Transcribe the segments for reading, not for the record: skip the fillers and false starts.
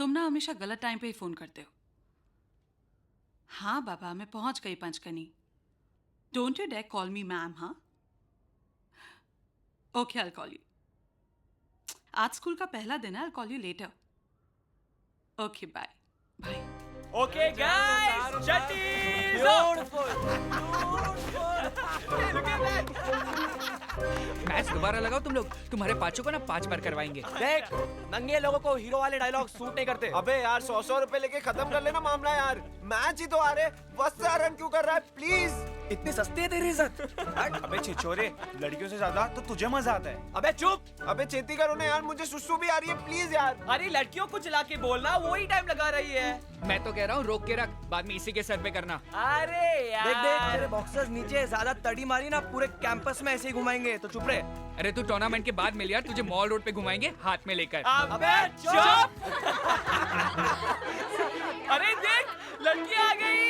तुम ना हमेशा गलत टाइम पे ही फोन करते हो। हाँ बाबा, मैं पहुंच गई Panchgani. Don't you dare call me ma'am. हाँ ओके, आई कॉल यू। आज स्कूल का पहला दिन है, I call you later. Okay bye bye. Okay, guys, Chattis! Beautiful. Look at that! Match दोबारा लगाओ तुम लोग, तुम्हारे पांचों को ना 5 बार करवाएंगे। देख, नंगे लोगों को हीरो वाले डायलॉग सूट नहीं करते। अबे यार 100 रुपए लेके खत्म कर लेना मामला यार। मैच ही तो आ रहे, बस से रन क्यों कर रहा है प्लीज। इतनी सस्ती है तेरी इज्जत। अबे छिछोरे, लड़कियों से ज्यादा तो तुझे मजा आता है। अबे चुप। अबे चेती करो ना यार, मुझे सुसु भी आ रही है प्लीज यार। अरे लड़कियों को चिल्ला के बोलना, वो ही टाइम लगा रही है। मैं तो कह रहा हूँ रोक के रख, बाद में इसी के सर पे करना। अरे यार देख देख, तेरे बॉक्सर्स नीचे ज्यादा तड़ी मारी ना, पूरे कैंपस में ऐसे ही घुमाएंगे, तो चुप रहे। अरे तू टूर्नामेंट के बाद मिल यार, तुझे मॉल रोड पे घुमाएंगे हाथ में लेकर। अबे चुप! अरे देख, लड़की आ गई।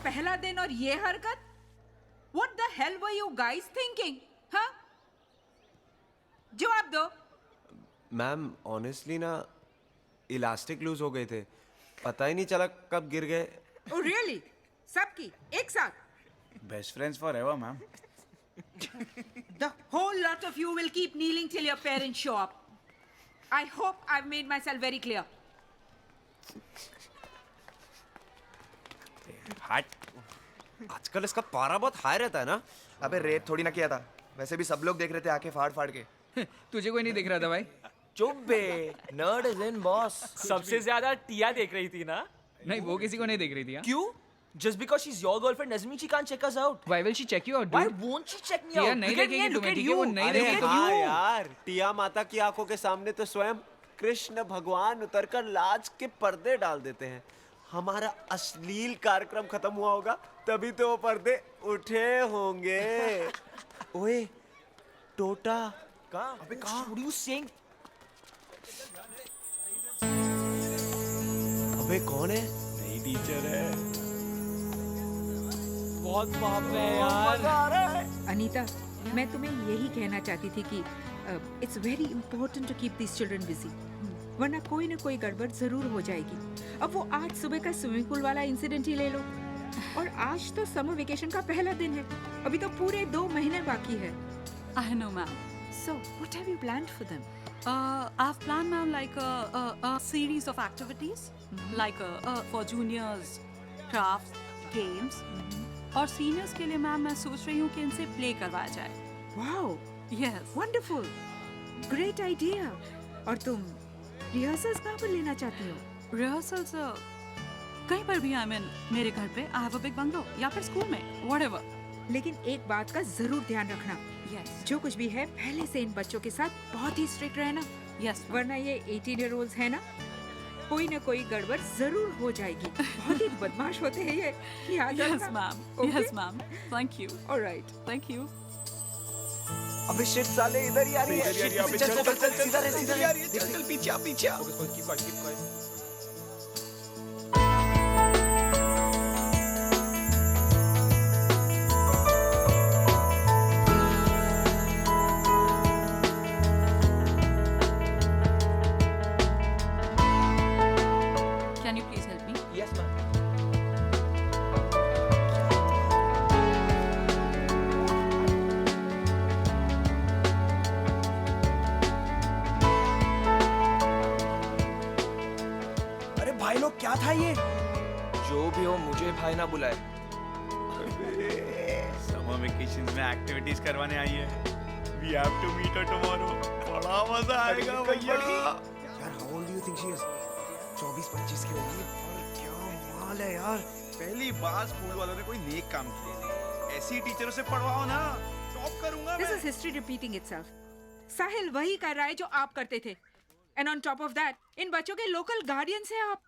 पहला दिन और ये हरकत? What the hell were you guys thinking? हाँ? जवाब दो। मैम ऑनेस्टली ना इलास्टिक लूज हो गए थे, पता ही नहीं चला कब गिर गए। Oh really? सबकी एक साथ? Best friends forever ma'am. The whole lot of you will keep kneeling till your parents show up. I hope I've made myself very clear. हट, आजकल इसका पारा बहुत हाई रहता है ना। अबे रेप थोड़ी ना किया था, वैसे भी सब लोग देख रहे थे आंखें फाड़ फाड़ के। तुझे कोई नहीं दिख रहा था भाई। चुप बे, नर्ड इज इन बॉस। सबसे ज्यादा टिया देख रही थी ना? नहीं, वो किसी को नहीं दिख रही थी। क्यों? Just because she's your girlfriend doesn't mean she can't check us out. Why will she check you out, Why dude? won't she check me Tiya out? नहीं Look at me देखेगी and look तुम्हें, at ठीक है? वो you. नहीं अरे देखेगी हाँ तुम्हें। यार, टिया माता की आंखों के सामने तो स्वयं कृष्ण भगवान उतरकर लाज के पर्दे डाल देते हैं। हमारा अश्लील कार्यक्रम खत्म हुआ होगा तभी तो वो पर्दे उठे होंगे। ओए टोटा कहाँ? अबे कहाँ? What are you saying? अबे कौन है? नई टीचर है। बहुत बाप है यार। अनीता, मैं तुम्हें यही कहना चाहती थी कि it's very important to keep this children busy, वरना कोई ना कोई गड़बड़ जरूर हो जाएगी। अब वो आज सुबह का स्विमिंग पूल वाला इंसिडेंट ही ले लो, और आज तो समर वेकेशन का पहला दिन है, अभी तो पूरे 2 महीने बाकी है। I know, ma'am. So, what have you planned for them? I've planned, ma'am, like a series of activities, like for juniors, crafts, games, और seniors के लिए, मैम, मैं सोच रही हूँ कि इनसे प्ले करवाया जाए। Wow, Yes. wonderful, great idea. और तुम रिहर्सल्स कहाँ पर लेना चाहती हो? Rehearsals कहीं पर भी, I mean, मेरे घर पे I have a big bungalow, या फिर स्कूल में, whatever. लेकिन एक बात का जरूर ध्यान रखना, Yes. जो कुछ भी है पहले से इन बच्चों के साथ बहुत ही स्ट्रिक्ट रहना, Yes. ma'am. वरना ये 18 year olds है ना, कोई ना कोई गड़बड़ जरूर हो जाएगी। बहुत ही बदमाश होते हैं ये, याद Yes, रखना। ma'am. Okay? Yes, ma'am. Thank you. All right. Thank you. अबे शिट साले इधर ही आ रही है। इधर ही आ रही है, अबे चल चल, चल चल, चल चल, सीधा रहे, सीधा रहे। चल चल पीछे आ, पीछे आ। Keep quiet, keep quiet. Can you please help me? Yes ma'am. अरे भाई लोग, क्या था ये? जो भी हो, मुझे भाई ना बुलाए। समर वेकेशन में एक्टिविटीज करवाने आई है। We have to meet her tomorrow. बड़ा मजा आएगा भैया। यार, how old do you think she is? 24-25 की होगी और क्या माल है यार। पहली बार स्कूल वालों ने कोई नेक काम किया। ऐसी टीचरों से पढ़वाओ ना, टॉप करूंगा दिस मैं। Is history repeating itself. Sahil वही कर रहा है जो आप करते थे, and on top of that इन बच्चों के लोकल गार्डियंस हैं आप।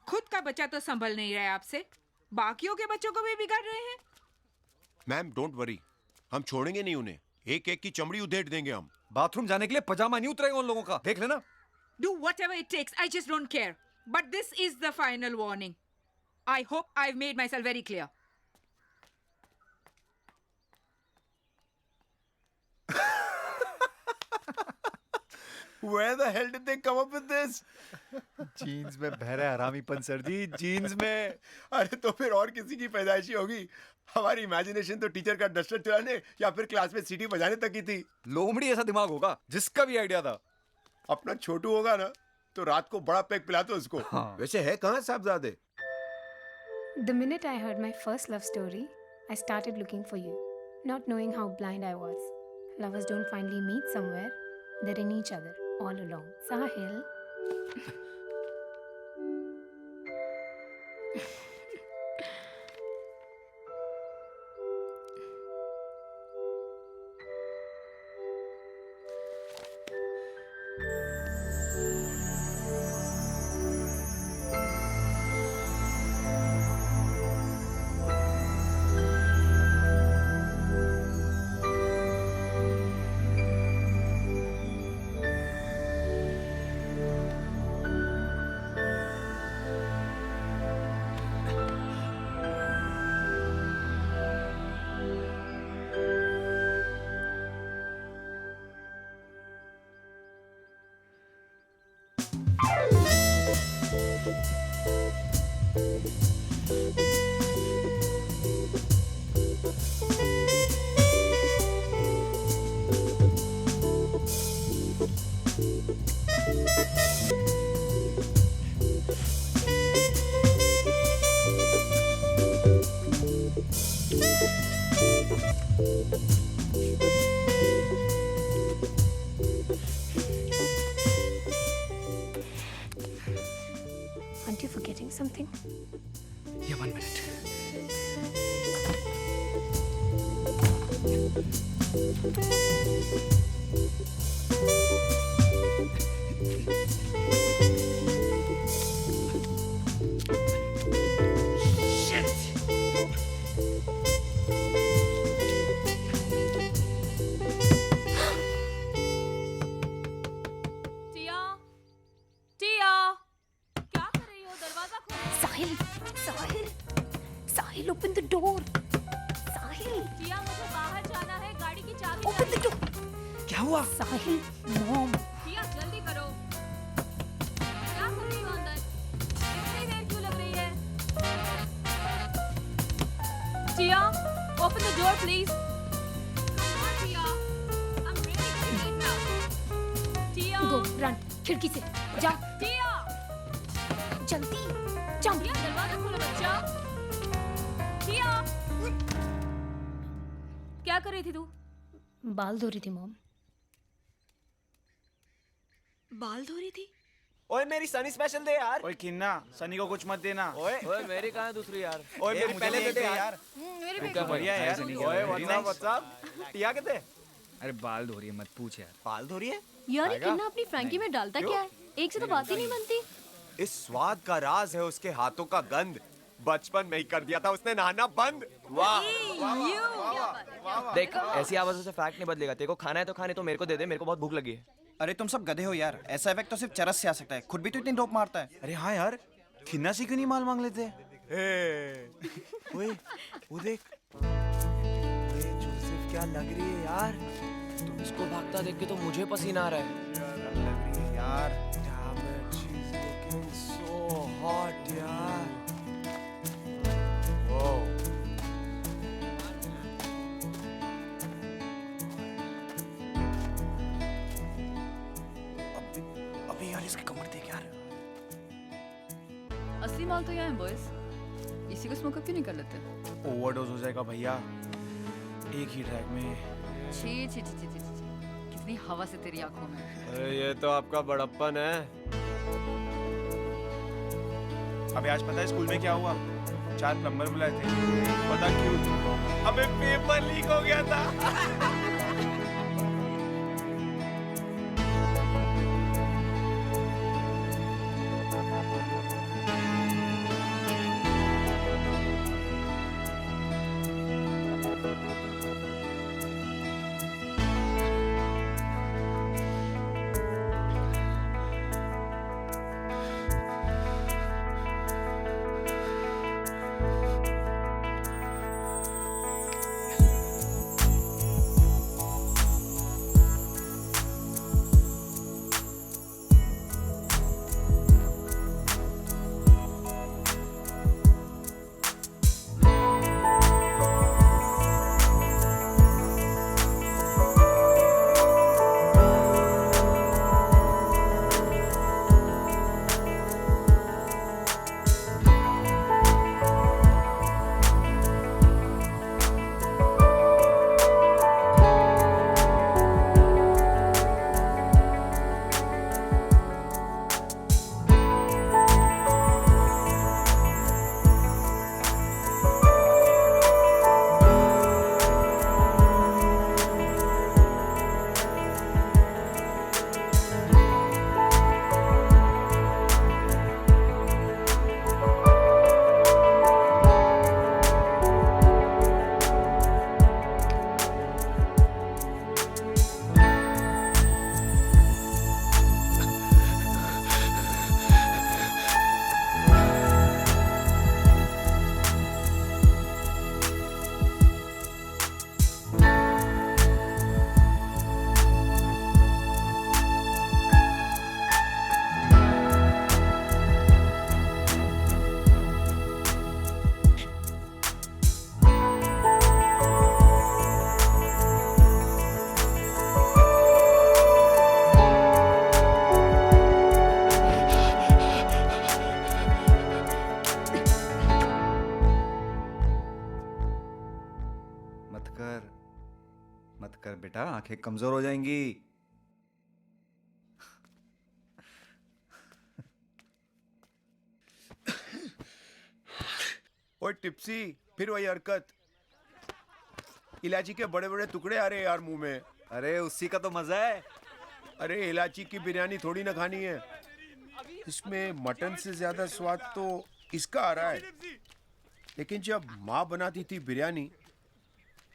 खुद का बच्चा तो संभल नहीं रहा है आपसे, बाकियों के बच्चों को भी बिगाड़ रहे हैं। मैम डोंट वरी, हम छोड़ेंगे नहीं उन्हें, एक एक की चमड़ी उधेड़ देंगे हम। बाथरूम जाने के लिए पजामा नहीं उतरेगा उन लोगों का, देख लेना। Do whatever it takes, I just don't care. But this is the final warning. I hope I've made myself very clear. Where the hell did they come up with this? Jeans में बहरा हरामीपन sir जी, jeans में। अरे तो फिर और किसी की पैदाइशी होगी। हमारी इमेजिनेशन तो टीचर का डस्टर चुराने या फिर क्लास में सीटी बजाने तक की थी। लोमड़ी ऐसा दिमाग होगा जिसका भी आइडिया था। अपना छोटू होगा ना तो रात को बड़ा पैक पिलाते उसको। हाँ। वैसे है कहाँ साहबजादे? The minute I heard my first love story, I started looking for you, not knowing how blind I was. Lovers don't finally meet somewhere, they're in each other all along. Sahil. Aren't you forgetting something? Yeah, 1 minute. टिया, टिया, क्या कर रही हो? दरवाजा खोलो। Sahil! Sahil! Sahil, open the door! Sahil! टिया, मुझे बाहर जाना है, गाड़ी की चाबी Open the चाहिए। door! क्या हुआ? Sahil, Mom! टिया, जल्दी करो। क्या कर रही हो अंदर? इतनी देर क्यों लग रही है? टिया, open the door, please. Come on, Tiya. I'm really getting late now. Tiya, Go, run! खिड़की से जा टिया, जल्दी jump! टिया, दरवाजा खोलो बच्चा। टिया, क्या कर रही थी तू? बाल धो रही थी मॉम। बाल धो रही थी? ओए मेरी सनी स्पेशल दे यार। ओए किन्ना, सनी को कुछ मत देना। ओए ओए मेरी कहाँ है दूसरी यार? ओए मेरी मुझे पहले भी दे दे दे यार। क्या बढ़िया है यार। ओए व्हाट्स अप? टिया के दे। अरे बाल धो रही है, मत पूछ यार। बाल धो रही है? यार ये किन्ना अपनी फ्रैंकी में डालता क्या है? एक से तो बात ही नहीं बनती। इस स्वाद का राज है उसके हाथों का गंध। बचपन में ही कर दिया था उसने नहाना बंद। वाह देख ऐसी आवाजों से फैक्ट नहीं बदलेगा। तेरे को खाना है तो खाने तो मेरे को दे दे, मेरे को बहुत भूख लगी है। अरे तुम सब गधे हो यार, ऐसा इफेक्ट तो सिर्फ चरस से आ सकता है, खुद भी तो इतनी डोप मारता है। अरे हाँ यार, खिन्ना से क्यों नहीं माल मांग लेते? ओए वो देख, ये जोसेफ क्या लग रही है यार। तुम इसको भागता देख के तो मुझे पसीना आ रहा है। लग रही है यार। Damn it, she's looking so hot यार। Whoa. अबे यार इसकी कमर देख यार। असली माल तो यहाँ है बॉयज, इसी को स्मोक अप क्यों नहीं कर लेते? ओवरडोज हो जाएगा भैया, एक ही ट्रैक में। छी छी छी छी छी छी, कितनी हवा से तेरी आंखों में। अरे ये तो आपका बड़प्पन है। अबे आज पता है स्कूल में क्या हुआ? 4 प्लम्बर बुलाए थे। पता क्यों? अबे पेपर लीक हो गया था। मत कर बेटा, आंखें कमजोर हो जाएंगी। ओए टिप्सी, फिर वही हरकत। इलायची के बड़े बड़े टुकड़े आ रहे यार मुंह में। अरे उसी का तो मजा है। अरे इलायची की बिरयानी थोड़ी ना खानी है, इसमें मटन से ज्यादा स्वाद तो इसका आ रहा है। लेकिन जब माँ बनाती थी बिरयानी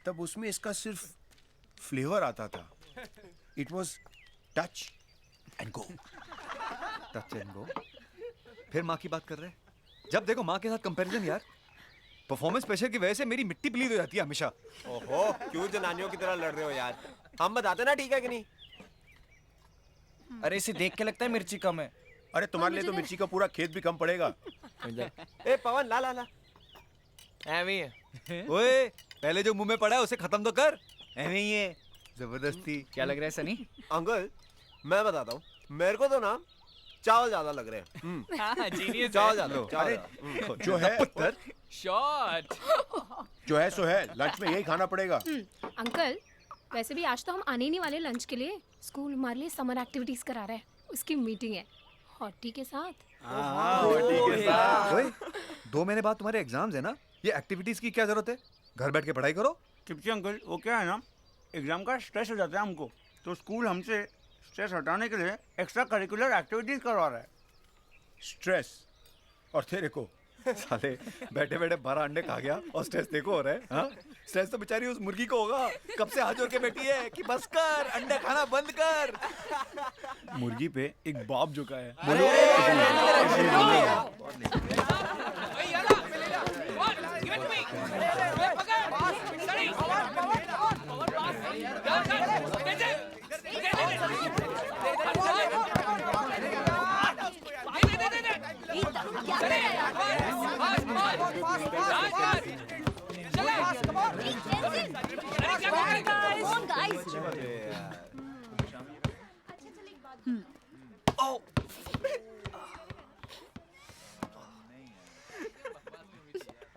तब उसमें इसका सिर्फ फ्लेवर आता था। It was touch and go. Touch and go? फिर माँ की बात कर रहे हैं? जब देखो माँ के साथ कंपैरिजन यार। परफॉर्मेंस प्रेशर की वजह से मेरी मिट्टी पलीद हो जाती है हमेशा। ओहो, क्यों जनानियों की तरह लड़ रहे हो यार? हम बताते ना ठीक है कि नहीं? अरे इसे देख के लगता है मिर्ची कम है। अरे तुम्हारे लिए तो मिर्ची का पूरा खेत भी कम पड़ेगा। ए पवन, ला ला ला। ऐਵੇਂ है। ओए, पहले जो मुंह में पड़ा है उसे खत्म तो कर। ऐਵੇਂ ही है, जबरदस्ती। क्या लग रहा है सनी? अंकल, मैं बताता हूँ, मेरे को तो ना चावल ज्यादा लग रहे हैं। हाँ, जीनियस चावल ज्यादा। अरे जो है शॉट। जो है सो है, लंच में यही खाना पड़ेगा। अंकल, वैसे भी आज तो हम आने ही नहीं वाले लंच के लिए। स्कूल हमारे लिए समर एक्टिविटीज करा रहा है, उसकी मीटिंग है हॉटी के साथ। ओए, 2 महीने बाद तुम्हारे एग्जाम्स है ना, ये एक्टिविटीज की क्या जरूरत है? घर बैठ के पढ़ाई करो। टिप्सी अंकल, वो क्या है ना, एग्जाम का स्ट्रेस हो जाता है हमको, तो स्कूल हमसे स्ट्रेस हटाने के लिए एक्स्ट्रा करिकुलर एक्टिविटीज करवा रहा है। स्ट्रेस और तेरे को साले बैठे बैठे 12 अंडे खा गया और स्ट्रेस देखो हो रहा है। हाँ? स्ट्रेस तो बेचारी उस मुर्गी को होगा, कब से हाथ जोड़ के बैठी है कि बस कर, अंडे खाना बंद कर। मुर्गी पे एक बाप जो का है।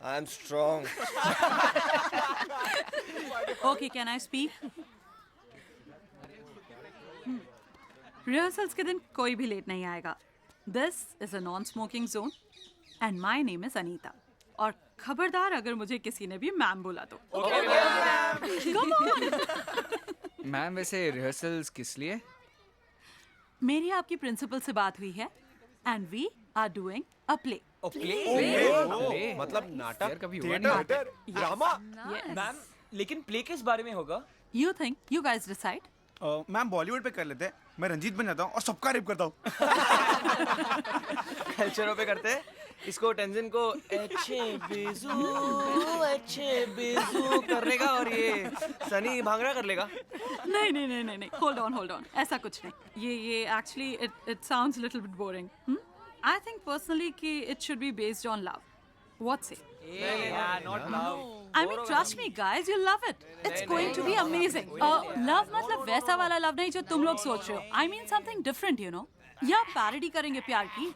I am strong. Okay, can I speak? Rehearsals के दिन कोई भी लेट नहीं आएगा. This is a non-smoking zone. And my name is Anita. और खबरदार अगर मुझे किसी ने भी मैम बोला तो। Come on! मैम वैसे रिहर्सल्स किस लिए? मेरी आपकी प्रिंसिपल से बात हुई है and we are doing a play. Play? मतलब नाटक, यार कभी हुआ नहीं। Theatre, drama. मैम, लेकिन प्ले किस बारे में होगा? You think you guys decide? Ma'am Bollywood पे कर लेते हैं, मैं रंजीत बन जाता हूँ और सबका रेप करता हूँ। कल्चरों पे करते हैं। इसको टेंजिन को अच्छे बेजू कर लेगा और ये सनी भांगड़ा कर लेगा। नहीं, hold on, ऐसा कुछ नहीं। ये actually it sounds a little bit boring. I think personally कि it should be based on love. What say? not love. I mean, trust me, guys, you'll love it. It's going to be amazing. Love मतलब वैसा वाला love नहीं जो तुम लोग सोच रहे हो. I mean something different, you know. या parody करेंगे प्यार की.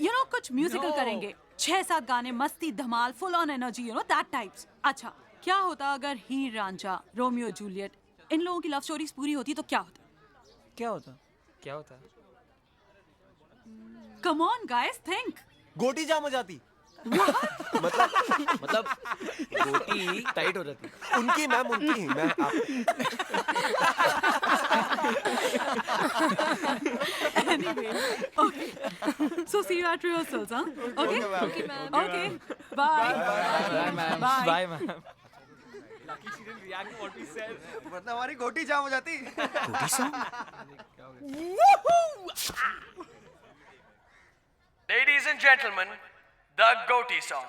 You know, कुछ musical करेंगे. 6-7 गाने, मस्ती, धमाल, full on energy, you know, that types. अच्छा, क्या होता अगर हीर रांझा, रोमियो जूलियट, इन लोगों की love stories पूरी होती तो क्या होता? क्या होता? Come on, guys, think. गोटी जाम हो जाती। मतलब गोटी टाइट हो जाती। उनकी मैम, उनकी मैं आप। Anyway, okay. So see you at rehearsals, huh? Okay? Okay, ma'am. Okay. Bye. Bye. Bye, ma'am. मतलब हमारी गोटी जाम हो जाती। Ladies and gentlemen, the Goatee song.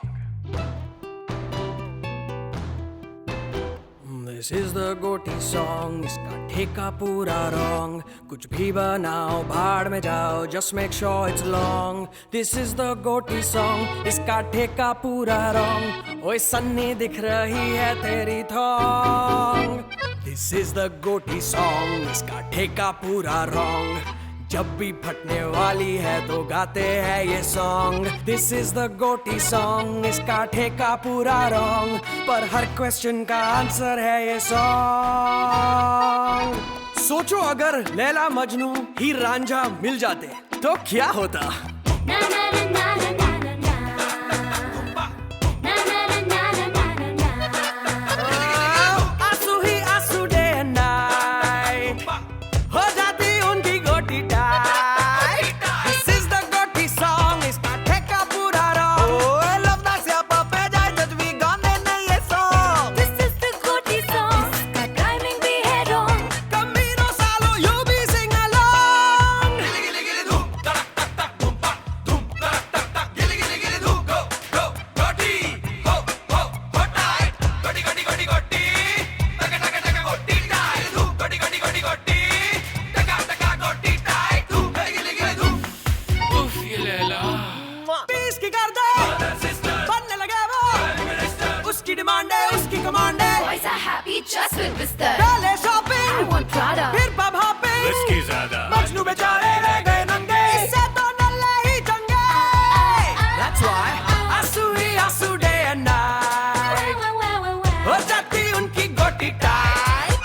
This is the Goatee song. इसका ठेका पूरा wrong. कुछ भी बनाओ, भाड़ में जाओ. Just make sure it's long. This is the Goatee song. इसका ठेका पूरा wrong. ओए सन्नी दिख रही है तेरी thong. This is the Goatee song. इसका ठेका पूरा wrong. जब भी फटने वाली है तो गाते हैं ये सॉन्ग. दिस इज द गोटी सॉन्ग. इसका ठेका पूरा रॉन्ग, पर हर क्वेश्चन का आंसर है ये सॉन्ग. सोचो अगर लैला मजनू हीर रांझा मिल जाते तो क्या होता. आंसू ही आंसू डे एंड नाइट हो जाती उनकी गोटी टाइट. दिस इज द गोटी सॉन्ग. इसका ठेका पूरा रॉन्ग. ओए लवदा से आप पे जाए जज भी गाने नहीं ये सॉन्ग. दिस इज द गोटी सॉन्ग. इसका टाइमिंग भी है रॉन्ग. कमीनो सालो यू भी सिंग अलोंग. गिली गिली गिली धूम तड़क तक तक धूम पक धूम तड़क तक तक गिली गिली गिली धूम गो गो गोटी हो टाइट. गोटी गोटी गोटी गोटी टका टका टका गोटी टाइट. धूम गोटी गोटी गोटी गोटी टका टका गोटी टाइट. धूम गिली गिली धूम. उफ ये लैला पीस की कर दे बनने लगे वो. उसकी डिमांड है, उसकी कमांड है. Boys are happy just with Bistar. पहले शॉपिंग I want Prada. फिर पब हॉपिंग. इसकी ज्यादा मजनू बेचारे रह गए नंगे. इससे तो नल्ले ही चंगे. That's why आंसू ही आंसू डे एंड नाइट हो जाती उनकी गोटी tight.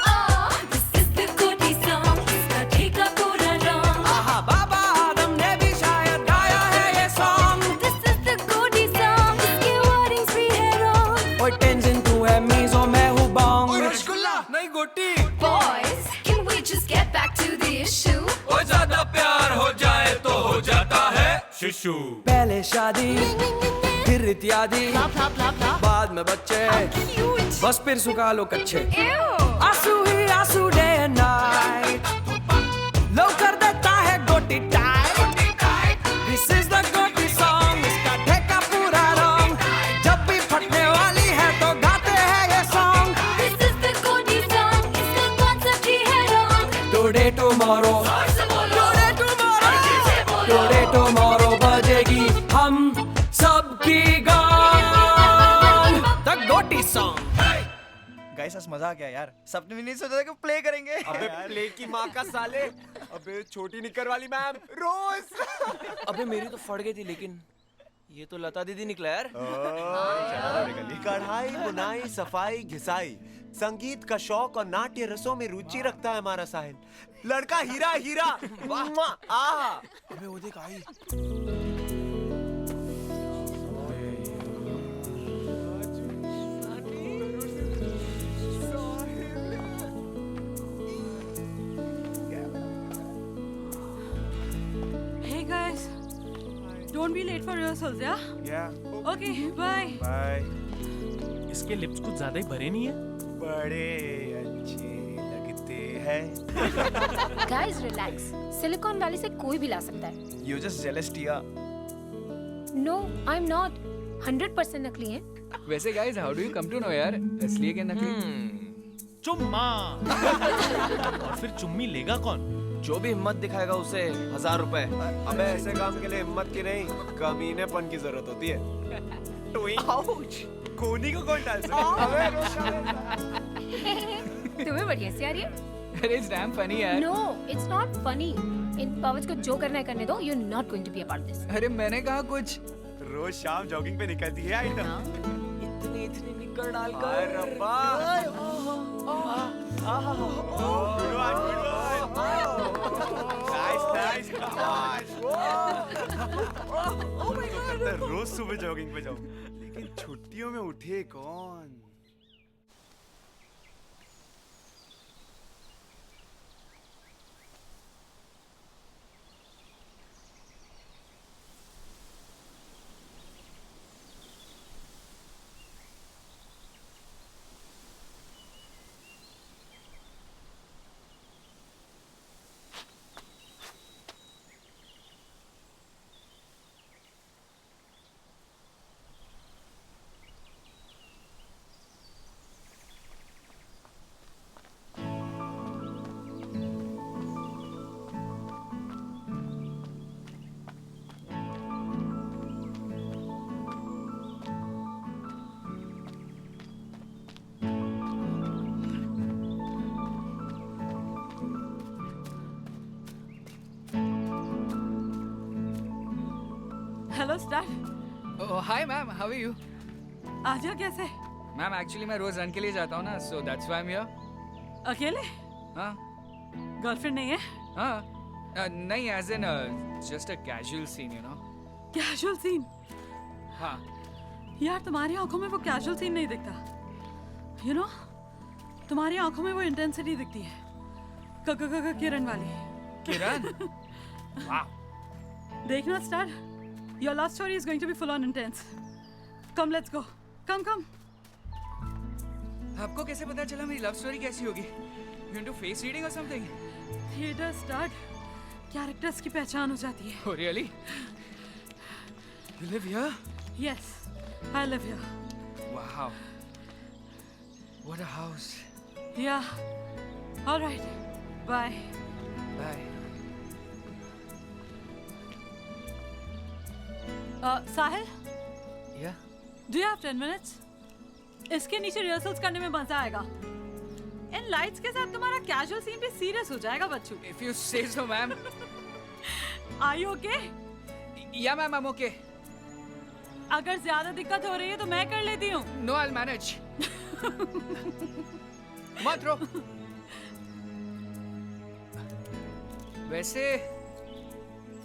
This is the Goatee song. इसका ठेका पूरा wrong. आहा बाबा आदम ने भी शायद गाया है ये song. This is the Goatee song. इसके wordings भी है wrong. ओए टेंशन तू है मीज़ो मैं हूँ बॉन्ग. रसगुल्ला नहीं गोटी. Boys, can we just get back to the issue? ओ ज्यादा प्यार हो जाए तो हो जाता है शिशु. पहले शादी फिर इत्यादि बाद में बच्चे. बस फिर सुखा लो कच्चे. आंसू ही आंसू डे एंड नाइट लो कर देता है गोटी टाइट. दिस इज द गोटी सॉन्ग. इसका ठेका पूरा रॉन्ग. जब भी फटने वाली है तो गाते हैं ये song. This is the Goatee song. इसका concept ही है wrong. Today tomorrow today tomorrow today tomorrow बजेगी हम सबकी गान. द गोटी सॉन्ग. गाइस आज मजा आ गया यार. सबने भी नहीं सोचा था कि प्ले करेंगे. अबे प्ले की माँ का साले. अबे छोटी निकर वाली मैम रोज. अबे मेरी तो फट गई थी, लेकिन ये तो लता दीदी निकला यार. कढ़ाई बुनाई सफाई घिसाई संगीत का शौक और नाट्य रसों में रुचि रखता है हमारा साहिल. लड़का हीरा हीरा. वाह आहा. अबे वो देख आई. Don't be late for rehearsals, yeah? Yeah. Okay, bye. Bye. इसके लिप्स कुछ ज्यादा ही भरे नहीं है? बड़े अच्छे लगते हैं. Guys, relax. Silicon Valley से कोई भी ला सकता है. You just jealous, Tia. No, I'm not. 100% नकली हैं. वैसे guys how do you come to know यार, असली है कि नकली? चुम्मा। और फिर चुम्मी लेगा कौन? जो भी हिम्मत दिखाएगा उसे 1000 रुपए. अबे ऐसे काम के लिए हिम्मत की नहीं, कमीनेपन की जरूरत होती है. Ouch! कोनी को कौन डाल सकता? अबे तुम्हें बड़ी हंसी आ रही है? अरे इट्स डैम फनी यार. No, it's not funny. इन पावच को जो करना है करने दो. You're not going to be a part of this. अरे मैंने कहा कुछ. रोज शाम जॉगिंग पे निकलती है आइटम. इतनी निकल डालकर. अरे रब्बा. Good one, good one. Nice, nice. Come on. Oh my God. रोज सुबह जॉगिंग पे जाऊं, लेकिन छुट्टियों में उठे कौन? Hello star. Oh hi ma'am, how are you? आजा कैसे? मैम एक्चुअली मैं रोज रन के लिए जाता हूँ ना, so that's why I am here. अकेले? हाँ गर्लफ्रेंड नहीं है? हाँ नहीं, as in just a casual scene you know. Casual scene? हाँ यार तुम्हारी आंखों में वो कैजुअल सीन नहीं दिखता. यू नो तुम्हारी आंखों में वो इंटेंसिटी दिखती है. किरण वाली. किरण. वाह. देखना star, your love story is going to be full on intense. Come, let's go. Come. आपको कैसे पता चला मेरी लव स्टोरी कैसी होगी? You into face reading or something? Theater start. Characters की पहचान हो जाती है. Oh really? You live here? Yes, I live here. Wow. What a house. Yeah. All right. Bye. Bye. Sahil, Yeah. do you have 10 minutes? इसके नीचे rehearsals करने में मजा आएगा. इन लाइट्स के साथ तुम्हारा कैजुअल सीन भी सीरियस हो जाएगा बच्चू. If you say so, ma'am. Are you okay? Yeah, ma'am, I'm okay. अगर ज्यादा दिक्कत हो रही है तो मैं कर लेती हूँ. No, I'll manage. मत रो. वैसे,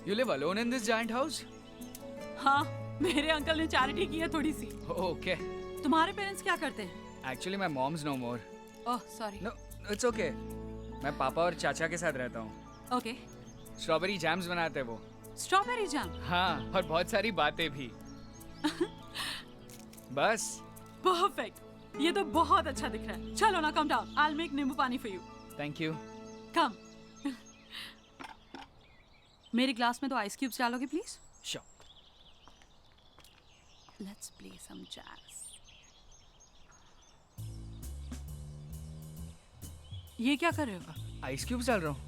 you live alone in this giant house? हाँ, मेरे अंकल ने चैरिटी की है थोड़ी सी. Okay. तुम्हारे पेरेंट्स क्या करते हैं? Actually, my mom's no more. Oh sorry. No, it's okay. मैं पापा और चाचा के साथ रहता हूँ. ओके. स्ट्रॉबेरी जैम्स बनाते हैं वो. Strawberry jam. हाँ, और बहुत सारी बातें भी. बस. परफेक्ट. ये तो बहुत अच्छा दिख रहा है. चलो ना, कम डाउन. I'll make नींबू पानी for you. Thank you. कम. मेरे ग्लास में 2 आइस क्यूब्स डालोगे please? Sure. Let's play some jazz. ये क्या कर रहे हो? आइस क्यूब्स डाल रहा हूँ.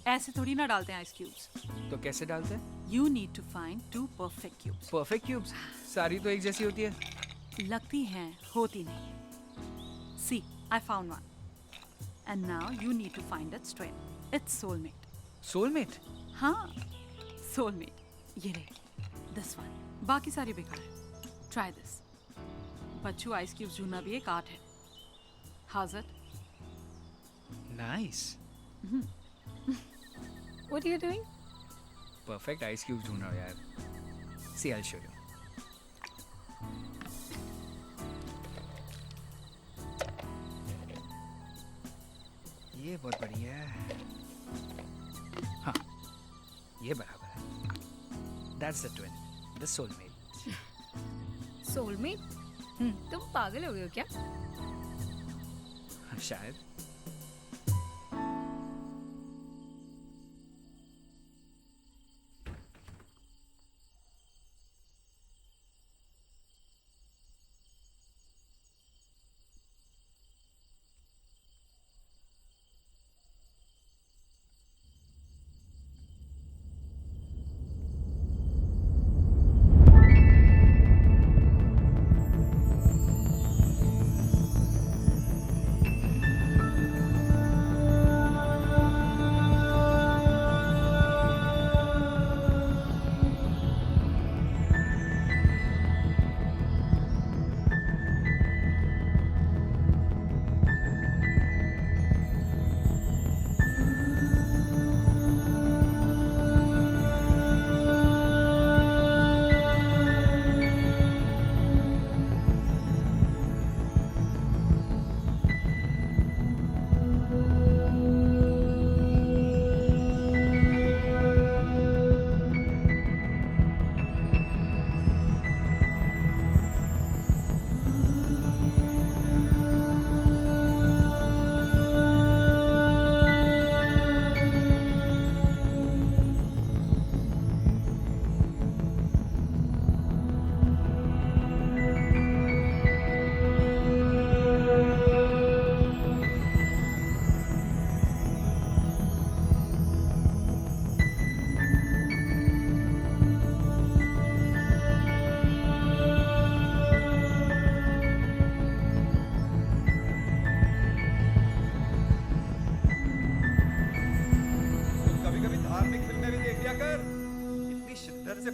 ऐसे थोड़ी ना डालते हैं आइस क्यूब्स. तो कैसे डालते हैं? You need to find 2 perfect cubes. Perfect cubes. सारी तो एक जैसी होती है. लगती हैं, होती नहीं. See, I found one. And now you need to find its twin. It's soulmate. Soulmate. हाँ, soulmate. ये रहे. This one. बाकी सारी बेकार है. Try this. Bachchu ice cubes ढूंढना भी एक आर्ट है. How's it? Nice. What are you doing? Perfect ice cubes ढूंढ रहा हूँ यार. See, I'll show you. ये बहुत बढ़िया है. हाँ, ये बराबर है. That's the twin. The soulmate. Soulmate? तुम पागल हो गए हो क्या? शायद।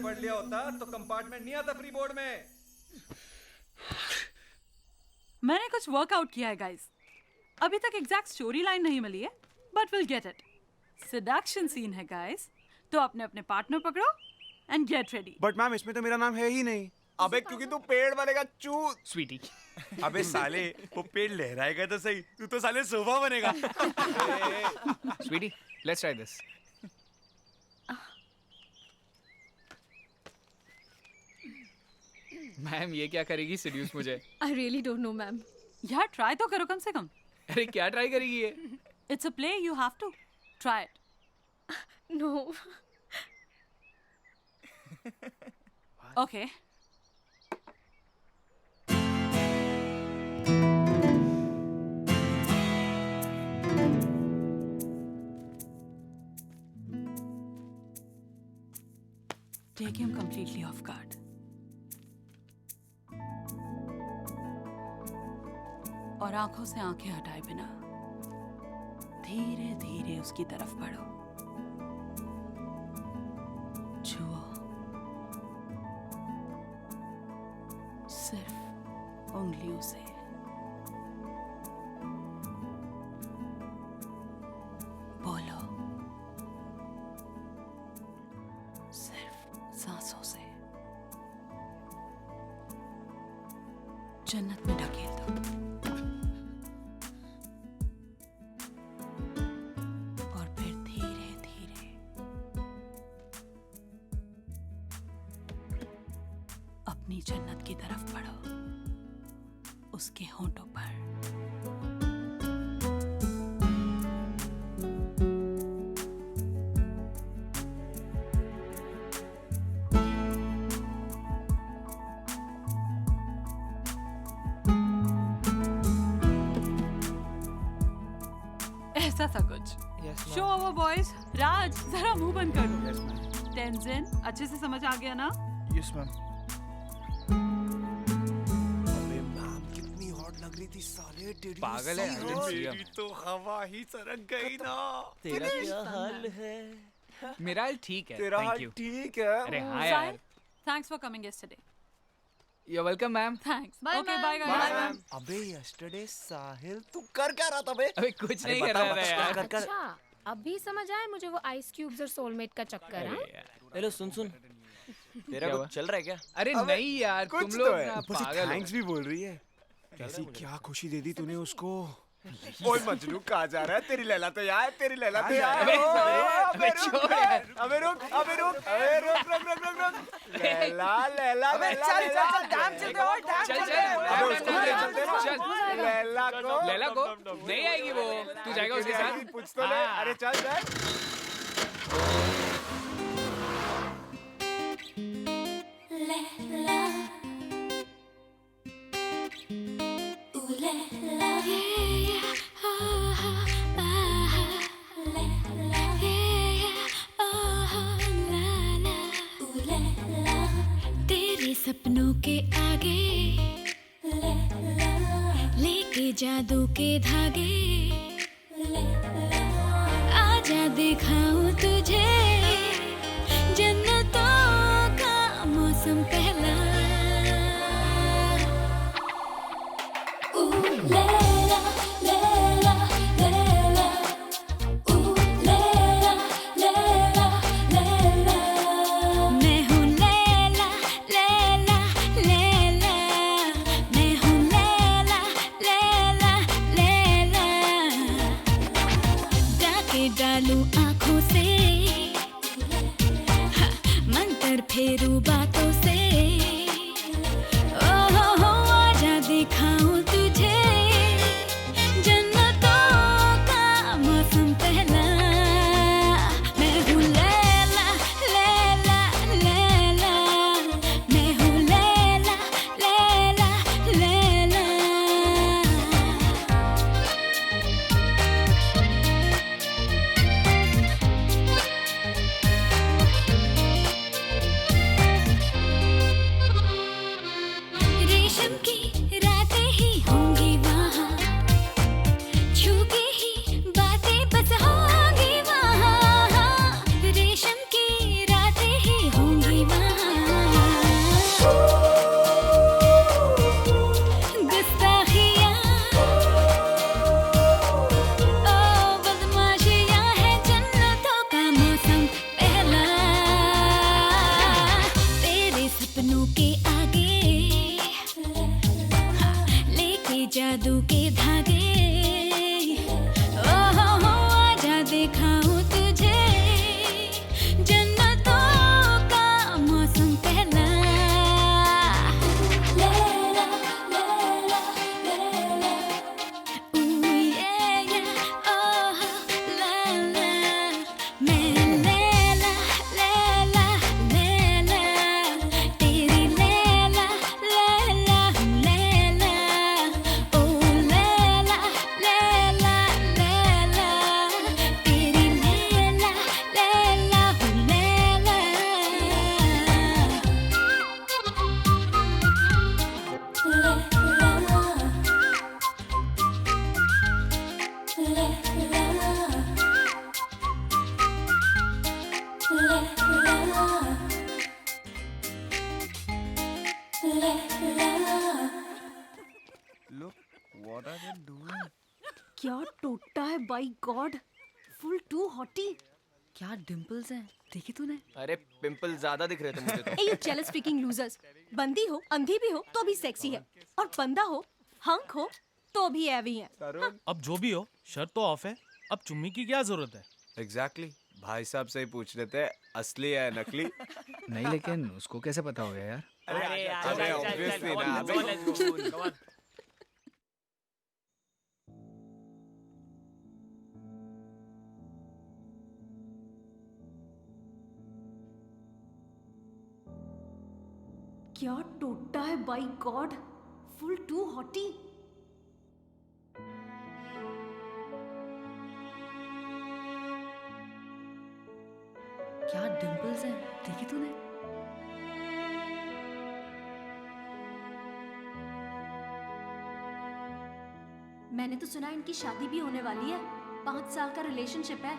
पढ़ लिया होता तो कंपार्टमेंट नहीं आता फ्री बोर्ड में। मैंने कुछ वर्कआउट किया है गाइस। अभी तक एग्जैक्ट स्टोरी लाइन नहीं मिली है, but will get it. Seduction scene है गाइस, तो अपने अपने पार्टनर पकड़ो and get ready. But ma'am इसमें तो मेरा नाम है ही नहीं। अबे क्योंकि तू पेड़ बनेगा चूत। स्वीटी। अबे साले वो पेड़ लहराएगा तो सही, तू तो साले सोफा बनेगा। Sweetie, let's try this. Ma'am ये क्या करेगी सीड्यूस मुझे? I really don't know, ma'am. यार ट्राई तो करो कम से कम। अरे क्या ट्राई करेगी ये? It's a play, you have to try it. No. Okay. Take him completely off guard. और आंखों से आंखें हटाए बिना धीरे धीरे उसकी तरफ बढ़ो। छुओ, सिर्फ उंगलियों से। बोलो, सिर्फ सांसों से। जन्नत में ढकेल दो। अपनी जन्नत की तरफ बढ़ो, उसके होंठों पर। ऐसा सा कुछ। Show over boys. राज जरा मुंह बंद कर दो। टेंजन अच्छे से समझ आ गया ना? Yes ma'am. साले टेढ़ी पागल है। मेरी तो हवा ही सरक गई ना। तेरा क्या हाल है? मेरा हाल ठीक है। तेरा हाल ठीक है। अरे हाँ यार। Thanks for coming yesterday. You're welcome, ma'am. Thanks. Bye, Okay, ma'am. bye guys. Bye, ma'am. अबे yesterday साहिल तू कर क्या रहा था बे? अबे कुछ नहीं कर रहा था यार। अच्छा, अभी समझ आया मुझे वो आइस क्यूब्स और सोलमेट का चक्कर। हाँ, हेलो सुन तेरा क्या हुआ? कुछ चल रहा है क्या? अरे नहीं यार, तुम कुछ लोग तो है। ना ऊपर से पागल हो। थैंक्स भी बोल रही है। ऐसी क्या खुशी दे दी तूने उसको। ओए मजनू कहाँ जा रहा है? तेरी लैला तो यहाँ है, तेरी लैला तो यहाँ है। अबे छोड़ यार। अबे रुक, अबे रुक, अबे रुक, रुक, रुक, रुक, रुक। लैला, लैला, अबे लैला, चल लैला। चल चल डैम चलते हो डैम चल चलते चल हो। अबे उसको ले चलते ना। चल लैला को नहीं आएगी वो, तू जाएगा उसके साथ। पूछ तो ले। अरे चल चल। तेरे सपनों के आगे लेके जादू के धागे आजा दिखाऊं तुझे जन्नतों का मौसम पहला लैला लैला लैला लैला लैला लैला मैं हूँ लैला लैला लैला मैं हूँ लैला लैला लैला डाके डालूं आँखों से मंतर फेरू बातों से हो आजा दिखाऊं तुझे जन्नतों का मौसम पहला मैं हूँ लैला लैला लैला मैं हूँ लैला लैला लैला रेशम की रातें ही होंगी वहाँ छू के ही बातें बस होंगी वहाँ रेशम की रातें ही होंगी वहाँ गुस्ताखियाँ ओ बदमाशियाँ है जन्नतों का मौसम पहला तेरे सपनों के आगे लेके जादू के धागे हो आजा दिखाऊं तुझे जन्नतों का मौसम पहला लैला लैला लैला ओह लैला मैं लैला लैला लैला तेरी लैला लैला लैला ओ लैला लैला लैला तेरी लैला लैला क्या टोटा है by God full too hottie क्या डिंपल्स हैं देखी तूने अरे पिंपल ज्यादा दिख रहे थे मुझे तो। ए यू जेलस फ्रीकिंग लूजर्स बंदी हो अंधी भी हो तो भी सेक्सी है और बंदा हो हंक हो तो भी एवी है अब जो भी हो शर्ट तो ऑफ है अब चुम्मी की क्या जरूरत है एग्जैक्टली भाई साहब से ही पूछ लेते हैं असली है नकली। नहीं लेकिन उसको कैसे पता होगा यार? अबे ऑब्वियसली ना अबे क्या टोटा है by God full too hottie क्या डिंपल्स हैं देखी तूने मैंने तो सुना इनकी शादी भी होने वाली है 5 साल का रिलेशनशिप है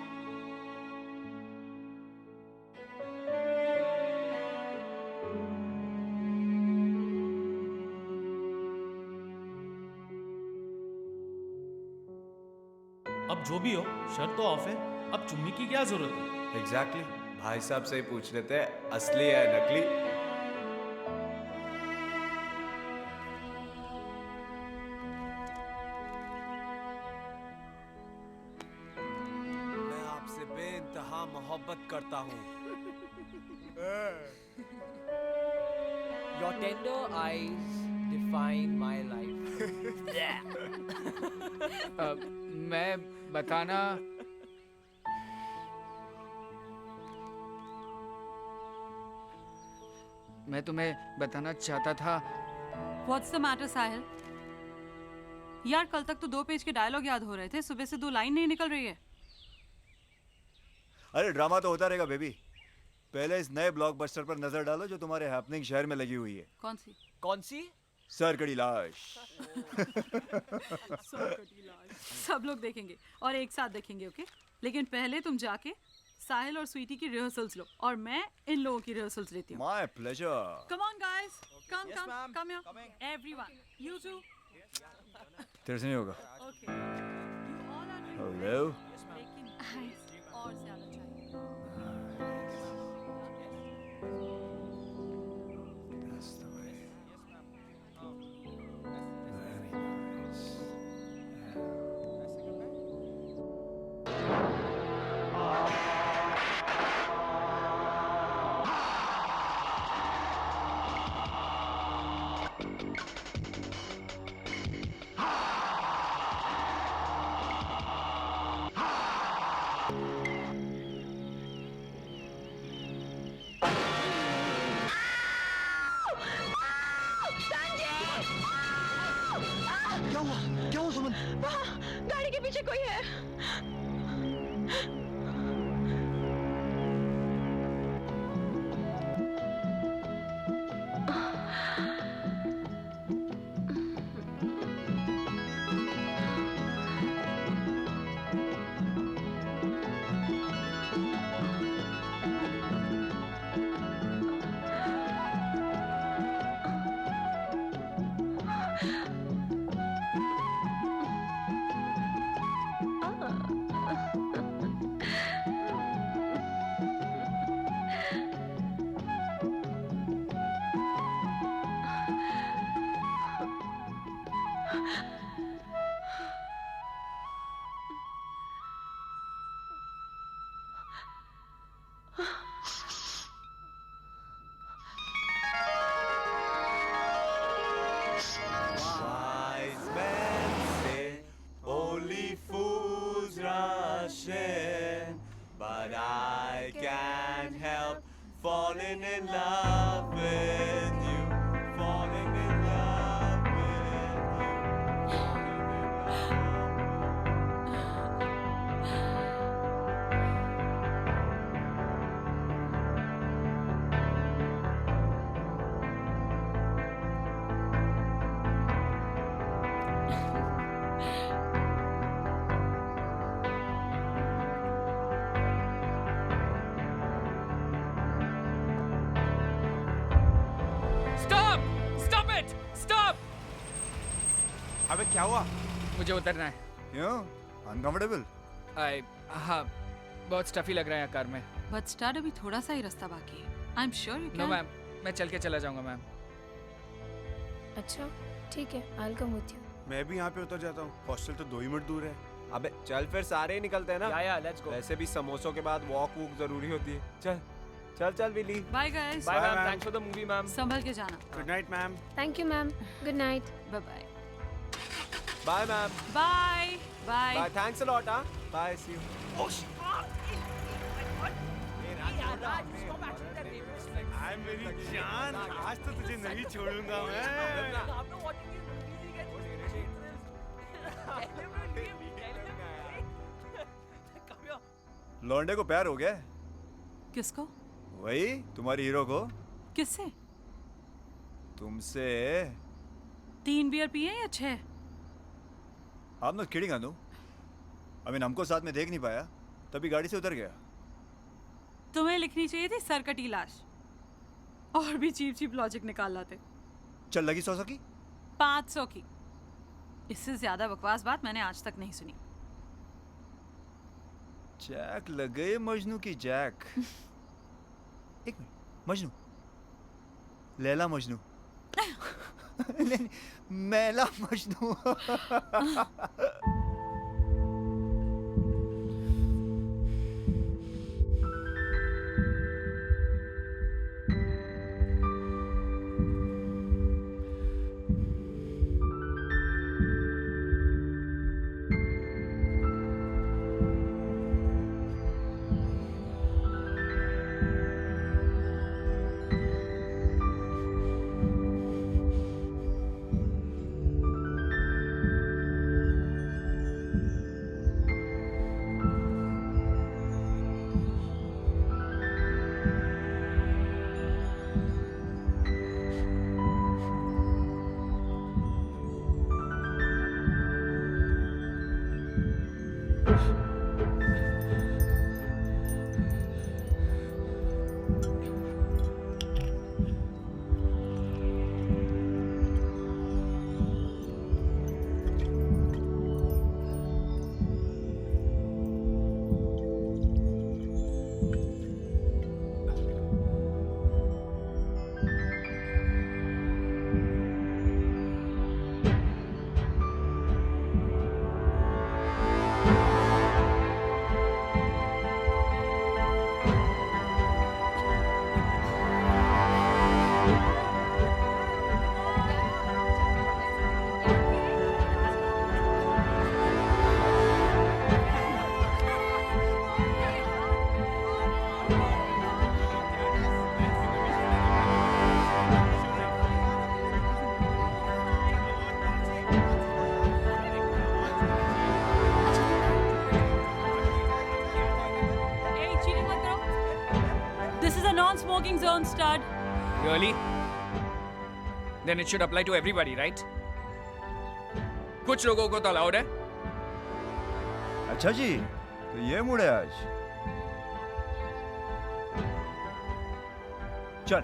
अब जो भी हो शर्ट तो ऑफ है अब चुम्मी की क्या जरूरत है एग्जैक्टली भाई साहब से ही पूछ लेते हैं असली है नकली। हाँ मोहब्बत करता हूँ। Your tender eyes define my life. मैं बताना मैं तुम्हें बताना चाहता था। What's the matter, साहिल? यार कल तक तो 2 पेज के डायलॉग याद हो रहे थे, सुबह से 2 लाइन नहीं निकल रही है। अरे ड्रामा तो होता रहेगा बेबी। पहले इस नए ब्लॉकबस्टर पर नजर डालो जो तुम्हारे हैपनिंग शहर में लगी हुई है। कौन सी? कौन सी? सरकड़ी लाश। सब लोग देखेंगे और एक साथ देखेंगे, ओके? लेकिन पहले तुम जाके साहिल और स्वीटी की रिहर्सल्स लो और मैं इन लोगों की रिहर्सल्स लेती हूँ। My pleasure. Come on guys, come here. Everyone, you too. तेरे से नहीं होगा। Okay. You all are doing Hello. लेकिन और ज़्यादा चाहिए। That's the way. Very nice. क्या हुआ सुमन? वहाँ गाड़ी के पीछे कोई है। Wise men say only fools rush in, but I can't help falling in love with you, falling in love with you, Stop it! Stop! अबे क्या हुआ? मुझे उतरना है। क्यों? Uncomfortable? हाँ, बहुत स्टफी लग रहा है कार में। But start अभी थोड़ा सा ही रास्ता बाकी है। I'm sure you can. No ma'am, मैं चल के चला जाऊंगा मैम। अच्छा ठीक है, I'll come with you. मैं भी यहाँ पे उतर जाता हूँ। हॉस्टल तो 2 ही मिनट दूर है। अबे चल फिर सारे ही निकलते हैं ना। Yeah, let's go. वैसे भी समोसों के बाद वॉक वूक जरूरी होती है। चल चल चल Willie. Bye guys. Bye, ma'am. ma'am. Thanks for the movie, ma'am. संभल के जाना। Good night ma'am. Thank you, ma'am. Good night. Bye bye. Bye ma'am. Bye. Bye Bye. Thanks a lot. हाँ बाय सी यू। हाय मेरी जान, आज तो तुझे नहीं छोड़ूंगा मैं। लौंडे को प्यार हो गया? किसको? वही तुम्हारी हीरो को। किससे? तुमसे। 3 बियर पिए या 6? I'm not kidding Anu. I mean हमको साथ में देख नहीं पाया, तभी गाड़ी से उतर गया। तुम्हें लिखनी चाहिए थी सरकटी लाश। और भी चीप लॉजिक निकाल लाते। चल लगी 100 की? 500 की। इससे ज्यादा बकवास बात मैंने आज तक नहीं सुनी। जैक लग गए मजनू की जैक। एक मिनट, मजनू, लैला मजनू। नहीं, मैला Majnu. smoking zone, stud. Really? Then it should apply to everybody, right? कुछ लोगों को तो अलाउड है. अच्छा जी, तो ये मूड है आज. चल,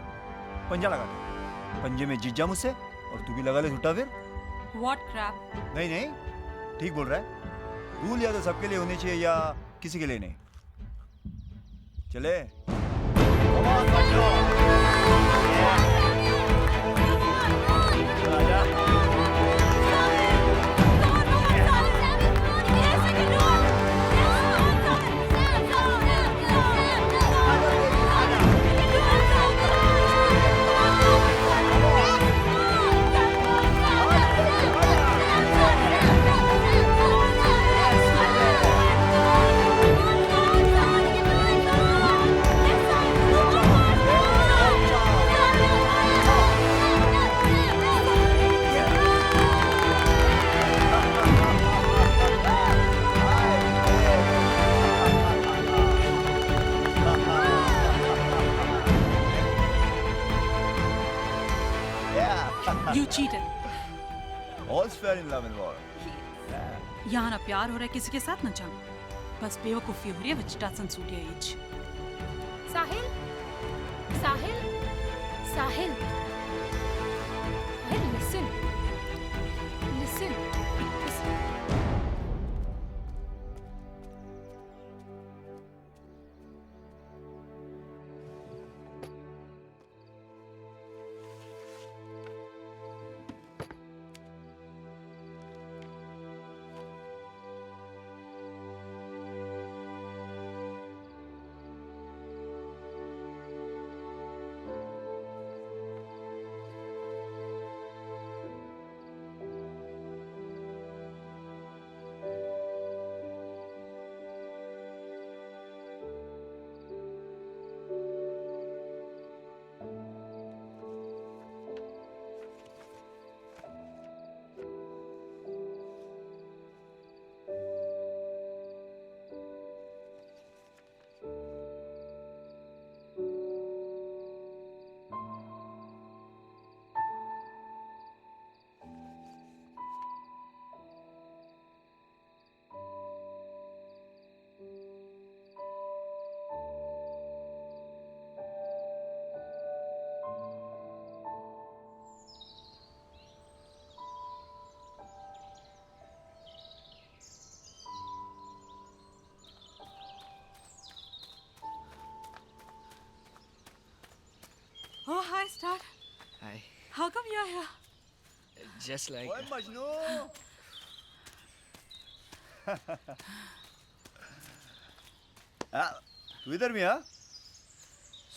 पंजा लगा दे. पंजे में जीत जा मुझसे और तू भी लगा ले छुट्टा फिर. What crap? नहीं नहीं, ठीक बोल रहा है. रूल या तो सबके लिए होने चाहिए या किसी के लिए नहीं. चले. You cheated. All's fair in love and war. यहाँ ना प्यार हो रहा है किसी के साथ ना जंग. बस बेवकूफी हो रही है which doesn't suit your age. Sahil Sahil Sahil Sahil listen listen listen. Oh, hi, stud. Hi. How come you're here? Just like. ओए मजनू. तू इधर भी हाँ?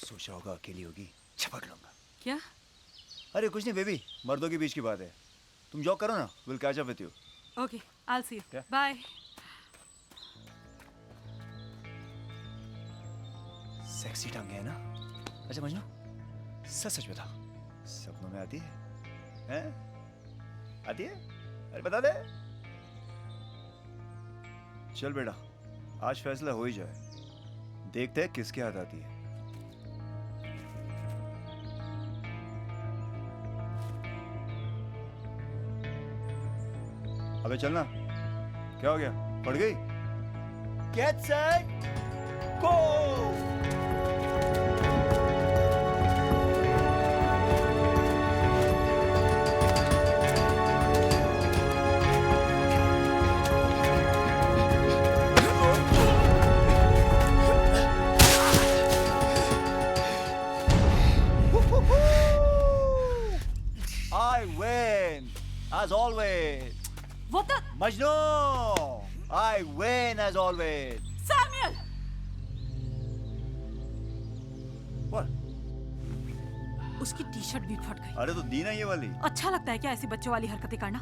सोचा होगा अकेली होगी, छपक लूंगा. क्या? अरे कुछ नहीं बेबी, मर्दों के बीच की बात है. तुम जॉब करो ना, we'll catch up with you. Okay, I'll see you. Yeah. Bye. Sexy टांगे है ना? अच्छा मजनू, सच सच बता, सपनों में आती है? हैं? आती है? अरे बता दे. चल बेटा, आज फैसला हो ही जाए. देखते हैं किसके हाथ आती है. अबे चलना. क्या हो गया? पड़ गई? Get set, go! I win, as always. What the? Majnू, I win as always. Samuel! What? उसकी टी-शर्ट भी फट गई. अरे तो दी ना ये वाली. अच्छा लगता है क्या ऐसी बच्चों वाली हरकतें करना?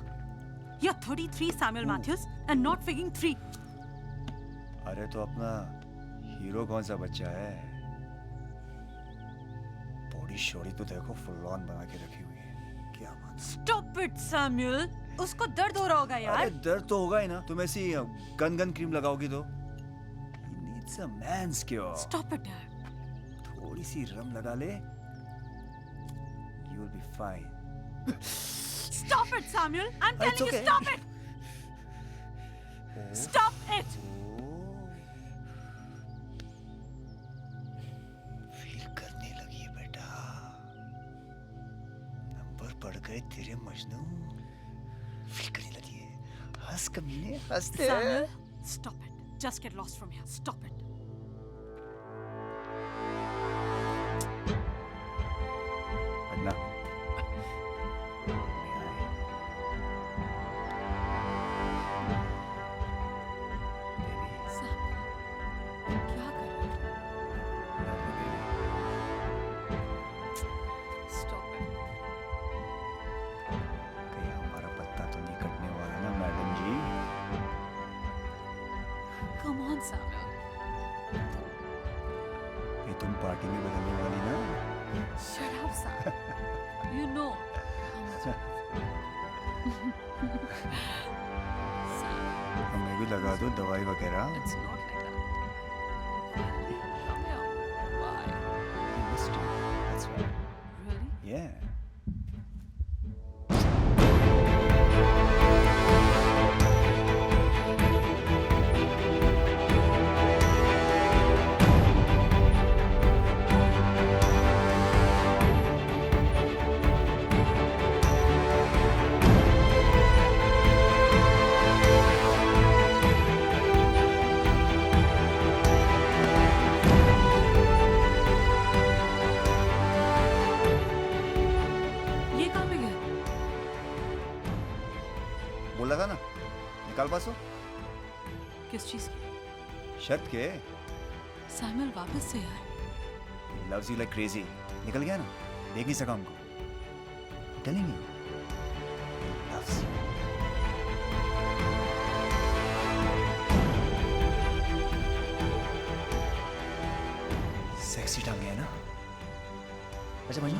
You're 33 Samuel Matthews and not figuring 3. अरे तो अपना हीरो कौन सा बच्चा है? बॉडी शोडी तो देखो फुल ऑन बना के रखी हुई है. क्या बात. Stop it, Samuel. उसको दर्द हो रहा होगा यार. अरे दर्द तो होगा ही ना. तुम ऐसी गन क्रीम लगाओगी तो. He needs a man's cure. Stop it, यार. थोड़ी सी रम लगा ले, you will be fine. Stop it, Samuel. I'm It's telling you, okay. stop it. Stop it. Feel करने लगी है बेटा, नंबर बढ़ गए तेरे मजनू, फील करने लगी है, हंस कमीने हंसते। Samuel, stop it. Just get lost from here. Stop it. अगला क्या कर रहे हो? Stop it. कहीं हमारा पत्ता तो नहीं कटने वाला ना madam ji? Come on, Samuel. ये तुम पार्टी में बदलने वाली ना? Shut up, Sam. You know. हमें भी लगा दो दवाई वगैरह। It's not like that. Come here. Why? You must do. That's right. Really? Yeah. ये कहाँ पे गया? बोला था ना, निकाल पासो। किस चीज की? शर्त के। सैमुअल वापस से यार। Loves you like crazy. निकल गया ना, देख नहीं सका हमको। Telling you. Loves you. Sexy टांगे है ना? अच्छा मजनू,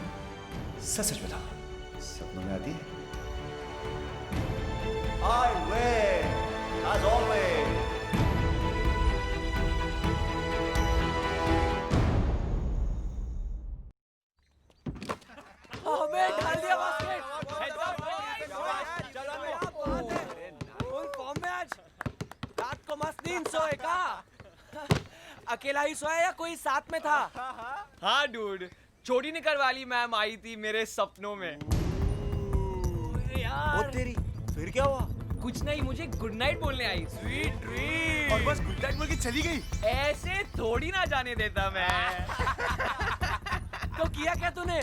सच सच बता, सपनों में आती है? I win, as always. हमें डाल दिया बास्केट। फुल फॉर्म में आज। रात को मस्त नींद सोए का? अकेला ही सोया या कोई साथ में था? हाँ डूड, चोरी निकल वाली मैम आई थी मेरे सपनों में। यार तेरी फिर क्या हुआ? कुछ नहीं, मुझे गुड नाइट बोलने आई। Sweet dream. और बस गुड नाइट बोल के चली गई। ऐसे थोड़ी ना जाने देता मैं। तो किया क्या तूने?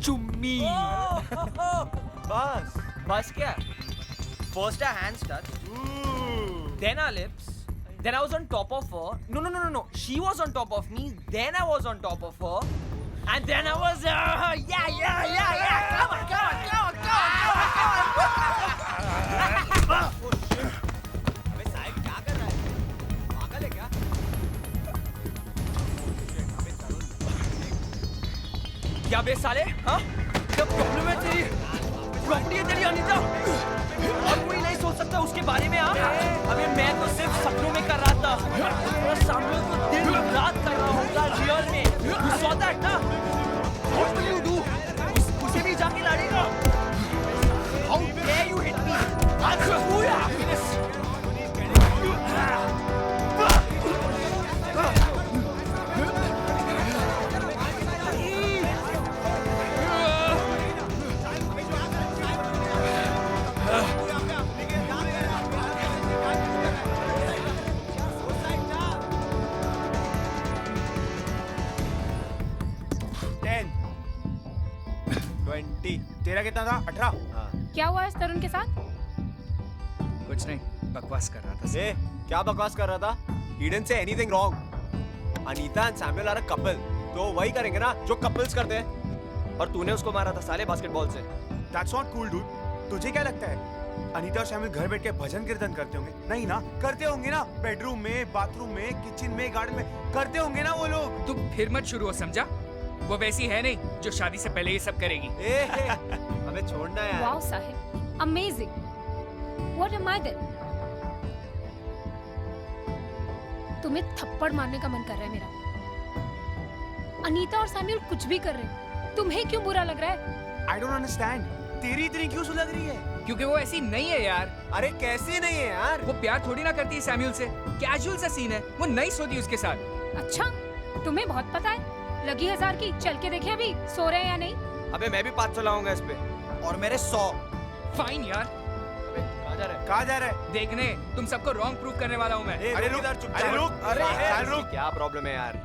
चुम्मी। बस बस क्या? First our hands touched, then our lips, then I was on top of her. No. She was on top of me, then I was on top of her, and then I was yeah. Come on. अबे साहिब क्या कर रहा है? पागल है क्या? क्या बे साले? हाँ? क्या प्रॉब्लम है तेरी? प्रॉपर्टी है तेरी अनीता? और कोई नहीं सोच सकता उसके बारे में हाँ? अबे मैं तो सिर्फ सपनों में कर रहा था। और सामने तो दिन रात कर रहा होगा रियल में। You saw that ना? What will you do? उसे भी जाके लड़ेगा? How dare you hit me? I'll screw your happiness. तेरा कितना था? 18? क्या हुआ इस तरुण के साथ? कुछ नहीं, बकवास कर रहा था। ए, क्या बकवास कर रहा था? He didn't say anything wrong. Anita and Samuel are a couple. तो वही करेंगे ना जो कपल्स करते हैं। और तूने उसको मारा था साले बास्केटबॉल से। That's not cool, dude. तुझे क्या लगता है? अनीता और सैमुअल घर बैठ के भजन कीर्तन करते होंगे? नहीं ना, करते होंगे ना। बेडरूम में, बाथरूम में, किचन में, गार्डन में करते होंगे ना वो लोग। तू फिर मत शुरू हो, समझा? वो वैसी है नहीं जो शादी से पहले ये सब करेगी। हमें छोड़ना है। Wow Sahib, amazing. What am I then? तुम्हें थप्पड़ मारने का मन कर रहा है मेरा। अनीता और सैम्यूल कुछ भी कर रहे हैं, तुम्हें क्यों बुरा लग रहा है? आई डोंट अंडरस्टैंड, तेरी इतनी क्यों सुलग रही है? क्योंकि वो ऐसी नहीं है यार। अरे कैसी नहीं है यार? वो प्यार थोड़ी ना करती है सैम्यूल से, कैजुअल सा सीन है, वो नहीं सोती उसके साथ। अच्छा, तुम्हें बहुत पता है। लगी 1000 की, चल के देखे अभी सो रहे हैं या नहीं। अबे मैं भी 500 लाऊंगा इस पे, और मेरे 100। फाइन यार। कहाँ जा रहा है? कहाँ जा रहा है? देखने तुम सबको रॉन्ग प्रूव करने वाला हूँ मैं। अरे रुक, अरे रुक, अरे रुक, क्या प्रॉब्लम है यार?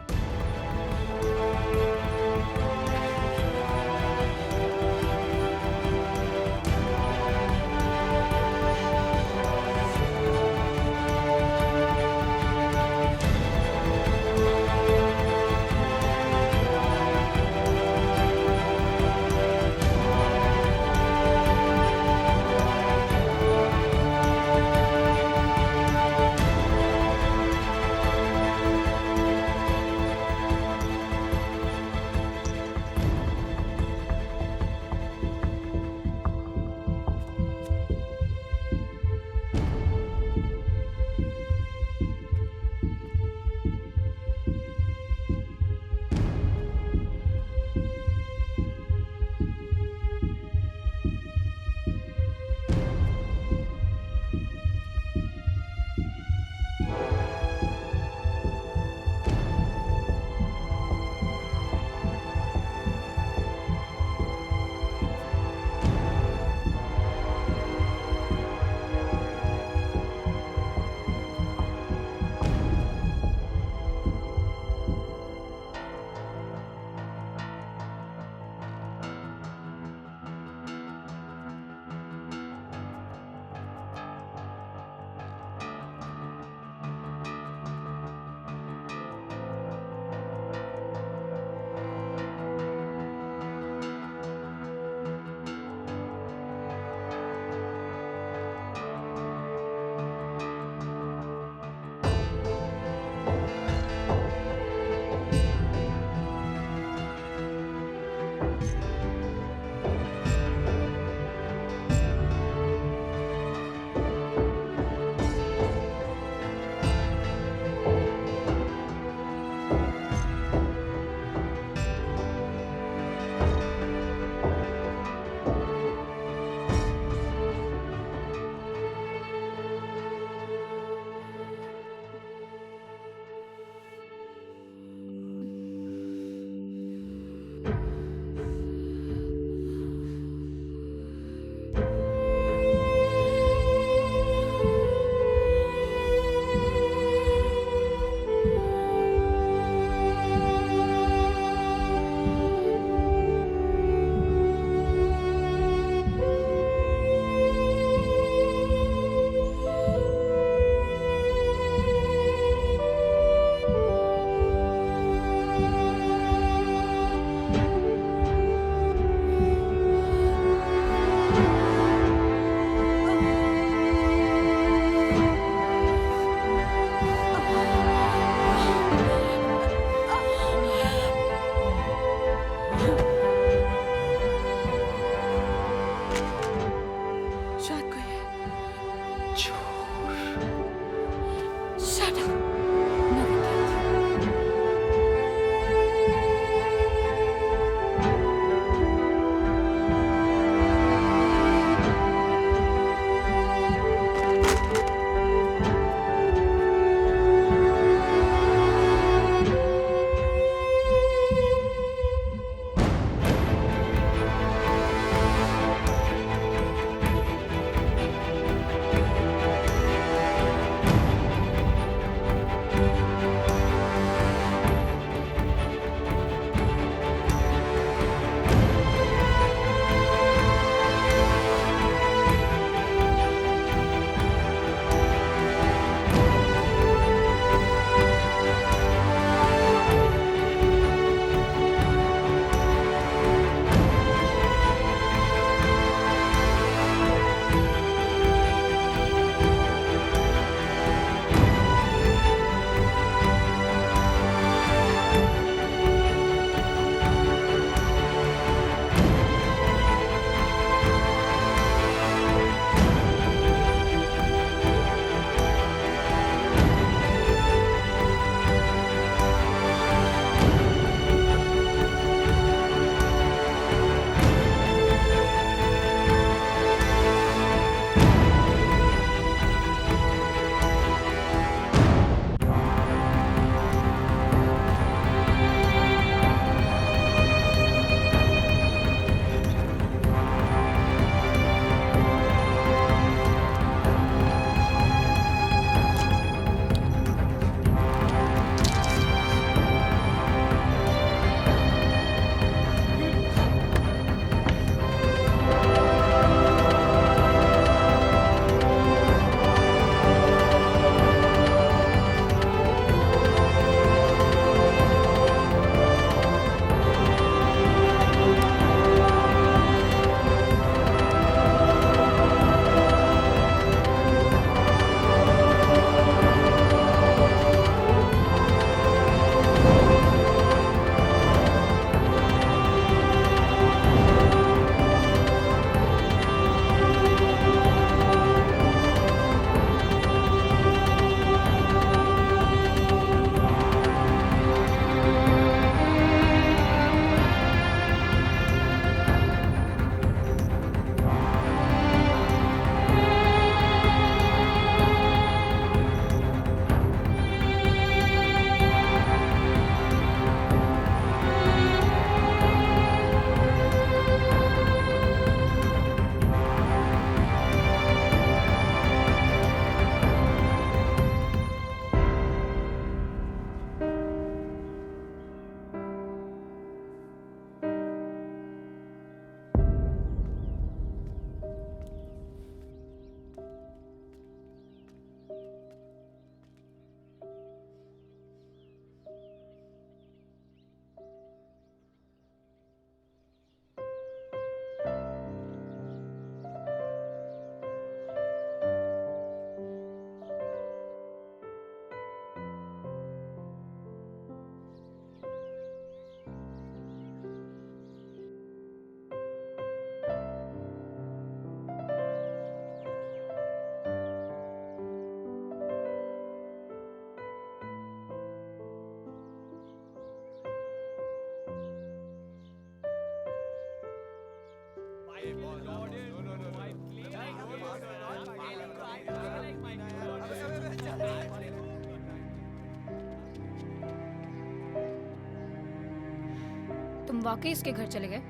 तुम वाकई उसके घर चले गए?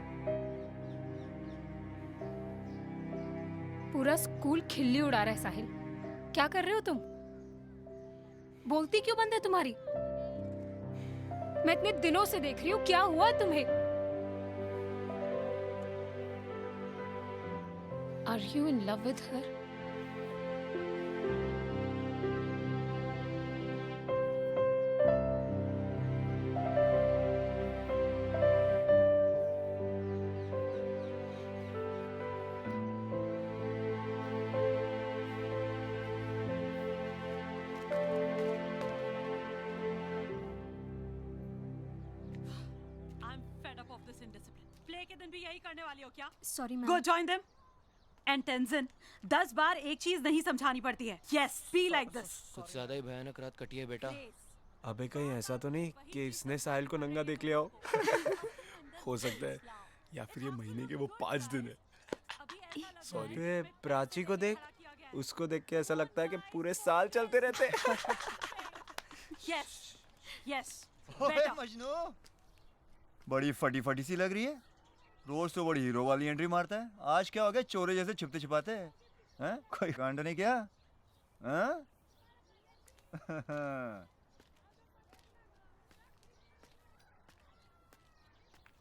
पूरा स्कूल खिल्ली उड़ा रहा है साहिल। क्या कर रहे हो तुम? बोलती क्यों बंद है तुम्हारी? मैं इतने दिनों से देख रही हूँ, क्या हुआ तुम्हें? Are you in love with her? I'm fed up of this indiscipline. Play के दिन भी यही करने वाली हो क्या? Sorry, ma'am. Go join them. And Tenzin, 10 बार एक चीज नहीं समझानी पड़ती है. Yes, be like this. कुछ ज्यादा ही भयानक रात कटी है बेटा। अबे कहीं ऐसा तो नहीं कि इसने साहिल को नंगा देख लिया हो? हो सकता है, या फिर ये महीने के वो 5 दिन है। सॉरी। बे प्राची को देख, उसको देख के ऐसा लगता है कि पूरे साल चलते रहते। Yes, yes. ओए मजनू, बड़ी फटी फटी सी लग रही है। रोज तो बड़ी हीरो वाली एंट्री मारता है, आज क्या हो गया चोरे जैसे छिपते छिपाते हैं? कोई कांड नहीं किया? हाँ?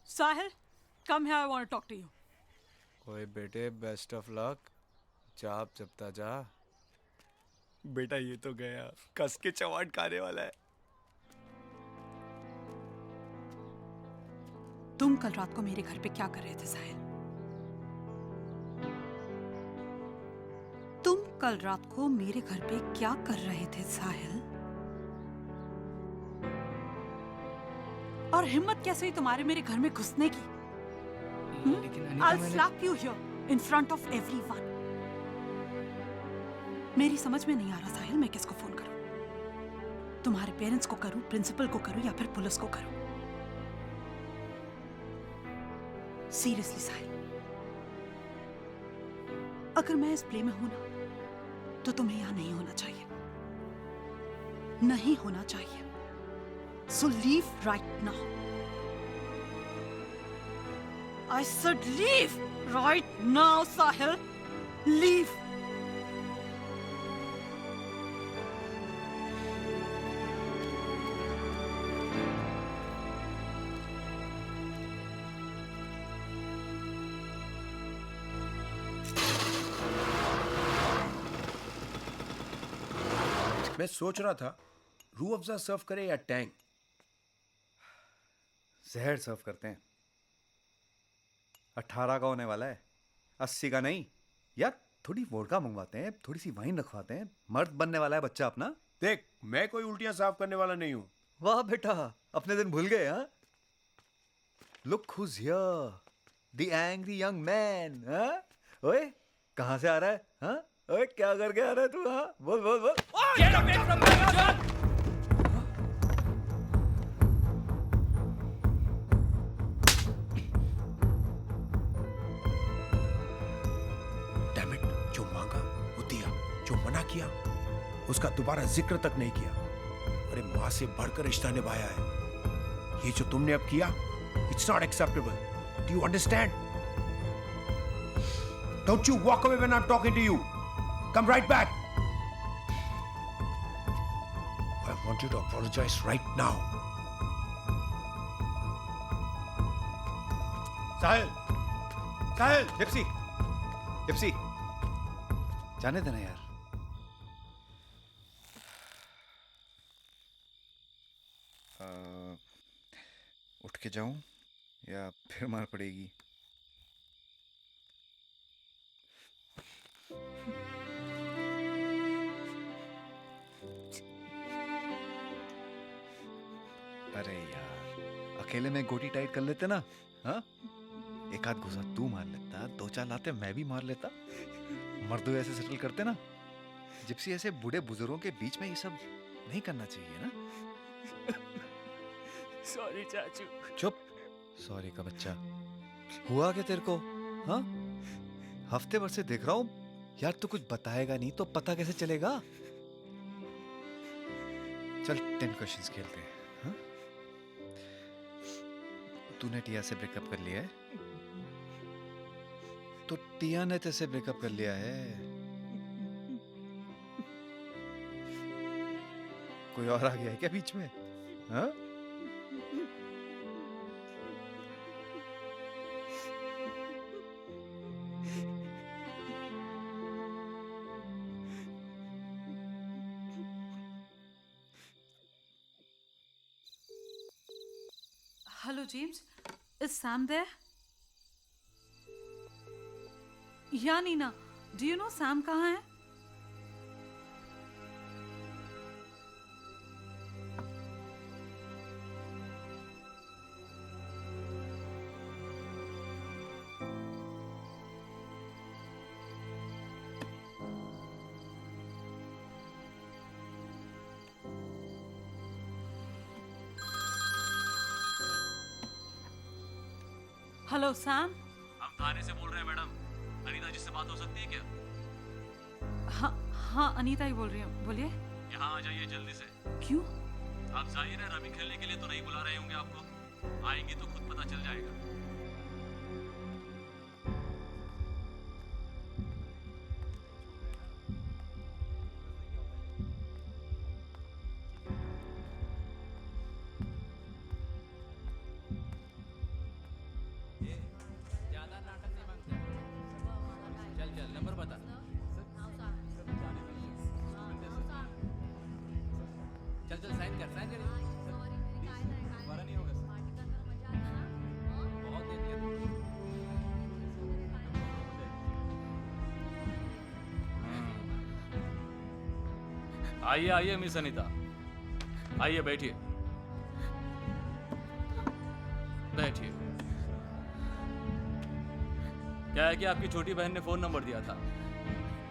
Sahil, come here. I want to talk to you. ओए बेटे, बेस्ट ऑफ लक। चाप चपता जा। बेटा ये तो गया, कस के चवाट खाने वाला है। तुम कल रात को मेरे घर पे क्या कर रहे थे साहिल? तुम कल रात को मेरे घर पे क्या कर रहे थे साहिल? और हिम्मत कैसे हुई तुम्हारे मेरे घर में घुसने की? I'll slap you here in front of everyone. मेरी समझ में नहीं आ रहा साहिल, मैं किसको फोन करूं? तुम्हारे पेरेंट्स को करूं, प्रिंसिपल को करूं या फिर पुलिस को करूं? सीरियसली साहिल, अगर मैं इस प्ले में हूं ना, तो तुम्हें यहां नहीं होना चाहिए, नहीं होना चाहिए। So leave right now. I said leave right now, Sahil. Leave. मैं सोच रहा था रूह अफ़ज़ा सर्व करे या टैंग। जहर सर्व करते हैं। 18 का होने वाला है, 80 का नहीं। यार थोड़ी वोडका मंगवाते हैं, थोड़ी सी वाइन रखवाते हैं, मर्द बनने वाला है बच्चा अपना। देख, मैं कोई उल्टियां साफ करने वाला नहीं हूं। वाह बेटा, अपने दिन भूल गए। हाँ, look who's here, the angry young man. हाँ, ओए कहाँ से आ रहा है? हाँ, ओए क्या करके आ रहा है तू? हाँ, बोल बोल बोल। Get away from my son! Damn it, जो मांगा वो दिया, जो मना किया उसका दोबारा जिक्र तक नहीं किया। अरे माँ से बढ़कर रिश्ता निभाया है। ये जो तुमने अब किया, it's not acceptable. Do you understand? Don't you walk away when I am talking to you. Come right back. I want you to apologize right now. Sahil, Sahil, Gypsy, Gypsy, जाने देना यार। उठ के जाऊं या फिर मार पड़ेगी? अरे यार, अकेले में गोटी टाइट कर लेते ना। हाँ, एक आध घुसा तू मार लेता, 2-4 लाते मैं भी मार लेता। मर्दों ऐसे सेटल करते ना। जिप्सी, ऐसे बूढ़े बुजुर्गों के बीच में ये सब नहीं करना चाहिए ना। सॉरी चाचू। चुप, सॉरी का बच्चा। हुआ क्या तेरे को? हाँ, हफ्ते भर से देख रहा हूँ यार, तू कुछ बताएगा नहीं तो पता कैसे चलेगा? चल 10 क्वेश्चंस खेलते हैं। हाँ? तूने टिया से ब्रेकअप कर लिया है? तो टिया ने तेरे से ब्रेकअप कर लिया है। कोई और आ गया है क्या बीच में? हाँ? Hello, James. Is Sam there? Yeah, Nina. Do you know Sam कहाँ है? Hello Sam. हम थाने से बोल रहे हैं मैडम। अनीता जी से बात हो सकती है क्या? हाँ हाँ, अनीता ही बोल रही हूँ, बोलिए। यहाँ आ जाइए जल्दी से। क्यों? आप जाहिर है रमी खेलने के लिए तो नहीं बुला रहे होंगे आपको। आएंगी तो खुद पता चल जाएगा। आइए आइए मिस अनीता, आइए बैठिए बैठिए। क्या है कि आपकी छोटी बहन ने फोन नंबर दिया था,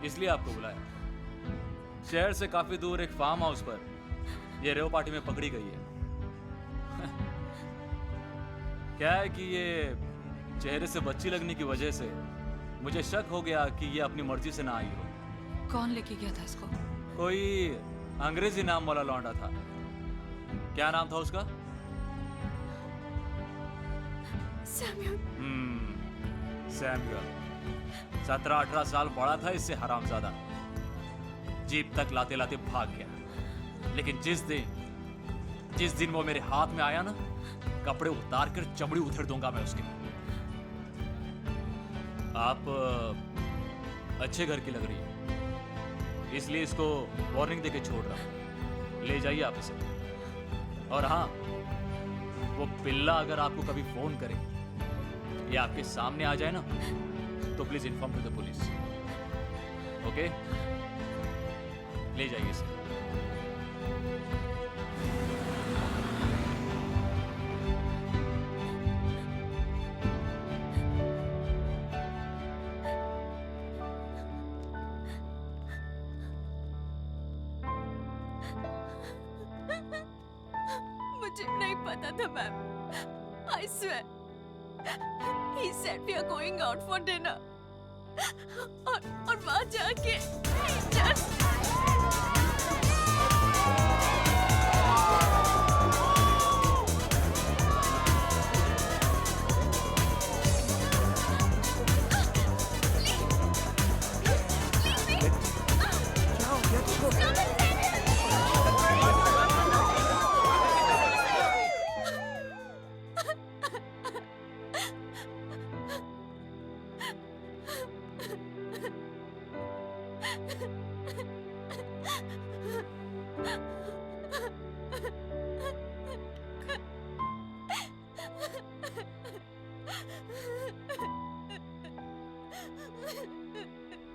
इसलिए आपको बुलाया। शहर से काफी दूर एक फार्म हाउस पर ये रेव पार्टी में पकड़ी गई है। क्या है कि ये चेहरे से बच्ची लगने की वजह से मुझे शक हो गया कि ये अपनी मर्जी से ना आई हो। कौन लेके गया था इसको? कोई अंग्रेजी नाम वाला लौंडा था। क्या नाम था उसका? सैम्यूल। सैम्यूल। 17-18 साल बड़ा था इससे हरामजादा। जीप तक लाते लाते भाग गया। लेकिन जिस दिन वो मेरे हाथ में आया ना, कपड़े उतार कर चमड़ी उधेड़ दूंगा मैं उसकी। आप अच्छे घर की लग रही है, इसलिए इसको वार्निंग देके छोड़ रहा हूं। ले जाइए आप इसे। और हाँ, वो पिल्ला अगर आपको कभी फोन करे या आपके सामने आ जाए ना, तो please inform to the police. Okay, ले जाइए इसे। मुझे नहीं पता था ma'am. I swear. He said we are going out for dinner. और वहाँ जाके just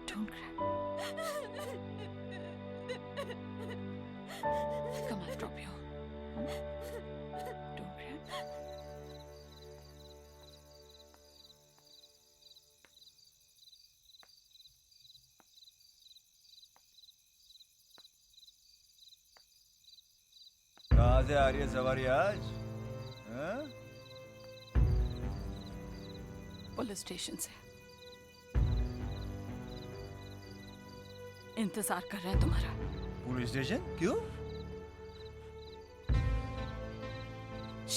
Don't cry. Come, I'll drop you. Don't cry. कहाँ से आ रही है सवारी आज? हाँ? पुलिस स्टेशन से। इंतजार कर रहे हैं तुम्हारा। Police station? क्यों?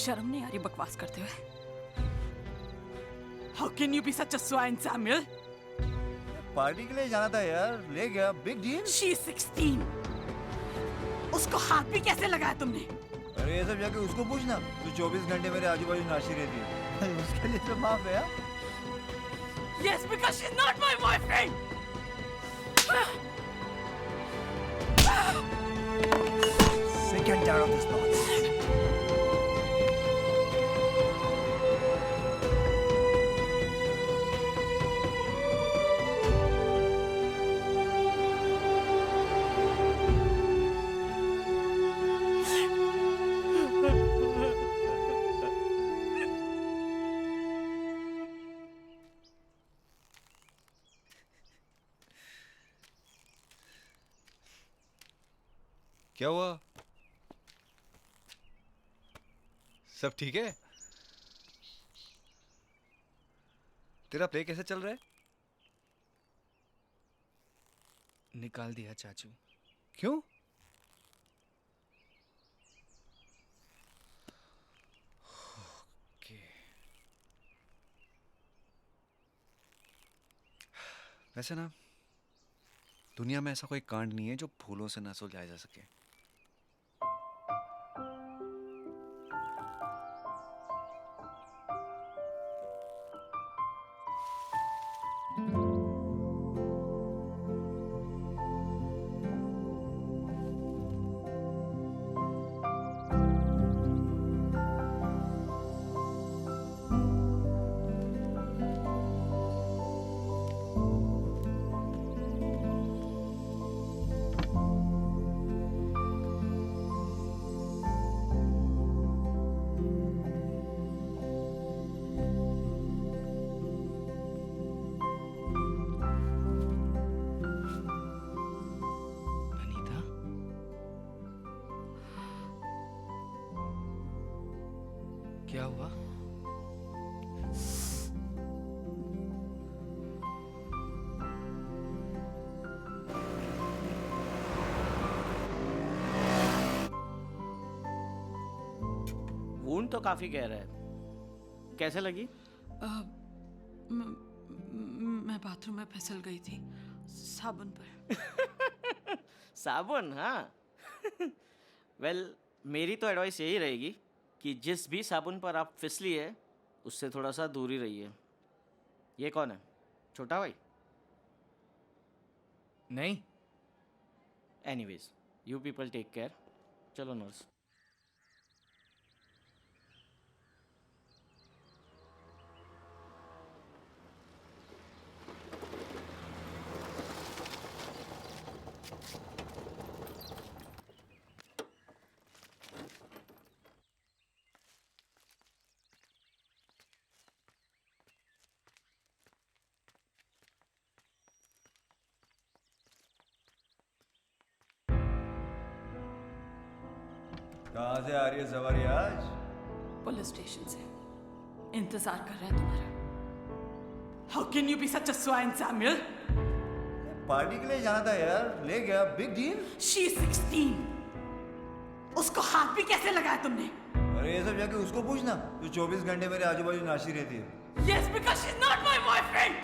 शर्म नहीं आ रही बकवास करते हुए? How can you be such a swine, Samuel? Party के लिए जाना था यार, ले गया, बिग डील। She's 16. उसको हाथ भी कैसे लगाया तुमने? अरे ये सब जाके उसको पूछना, तू 24 घंटे मेरे आजू बाजू नाचती रहती है। उसके लिए तो माफ है यार। Yes, because she's not my boyfriend. Sick and tired of this nonsense. क्या हुआ? सब ठीक है? तेरा प्ले कैसे चल रहा है? निकाल दिया चाचू। क्यों? वैसे ना, दुनिया में ऐसा कोई कांड नहीं है जो फूलों से ना सुलझाया जा सके। क्या हुआ? वूंड तो काफी गहरा है, कैसे लगी? मैं बाथरूम में फिसल गई थी साबुन पर। साबुन? हाँ। वेल, मेरी तो एडवाइस यही रहेगी कि जिस भी साबुन पर आप फिसली है उससे थोड़ा सा दूर ही रहिए। ये कौन है? छोटा भाई? नहीं। Anyways, you people take care. चलो नर्स। कहाँ से आ रही है सवारी आज? पुलिस स्टेशन से। इंतजार कर रहा है तुम्हारा। How can you be such a swine, Samuel? Party के लिए जाना था यार, ले गया, बिग डील। She's 16. उसको हाथ भी कैसे लगाया तुमने? अरे ये सब जाके उसको पूछना, तू 24 घंटे मेरे आजू बाजू नाचती रहती है। Yes, because she's not my boyfriend.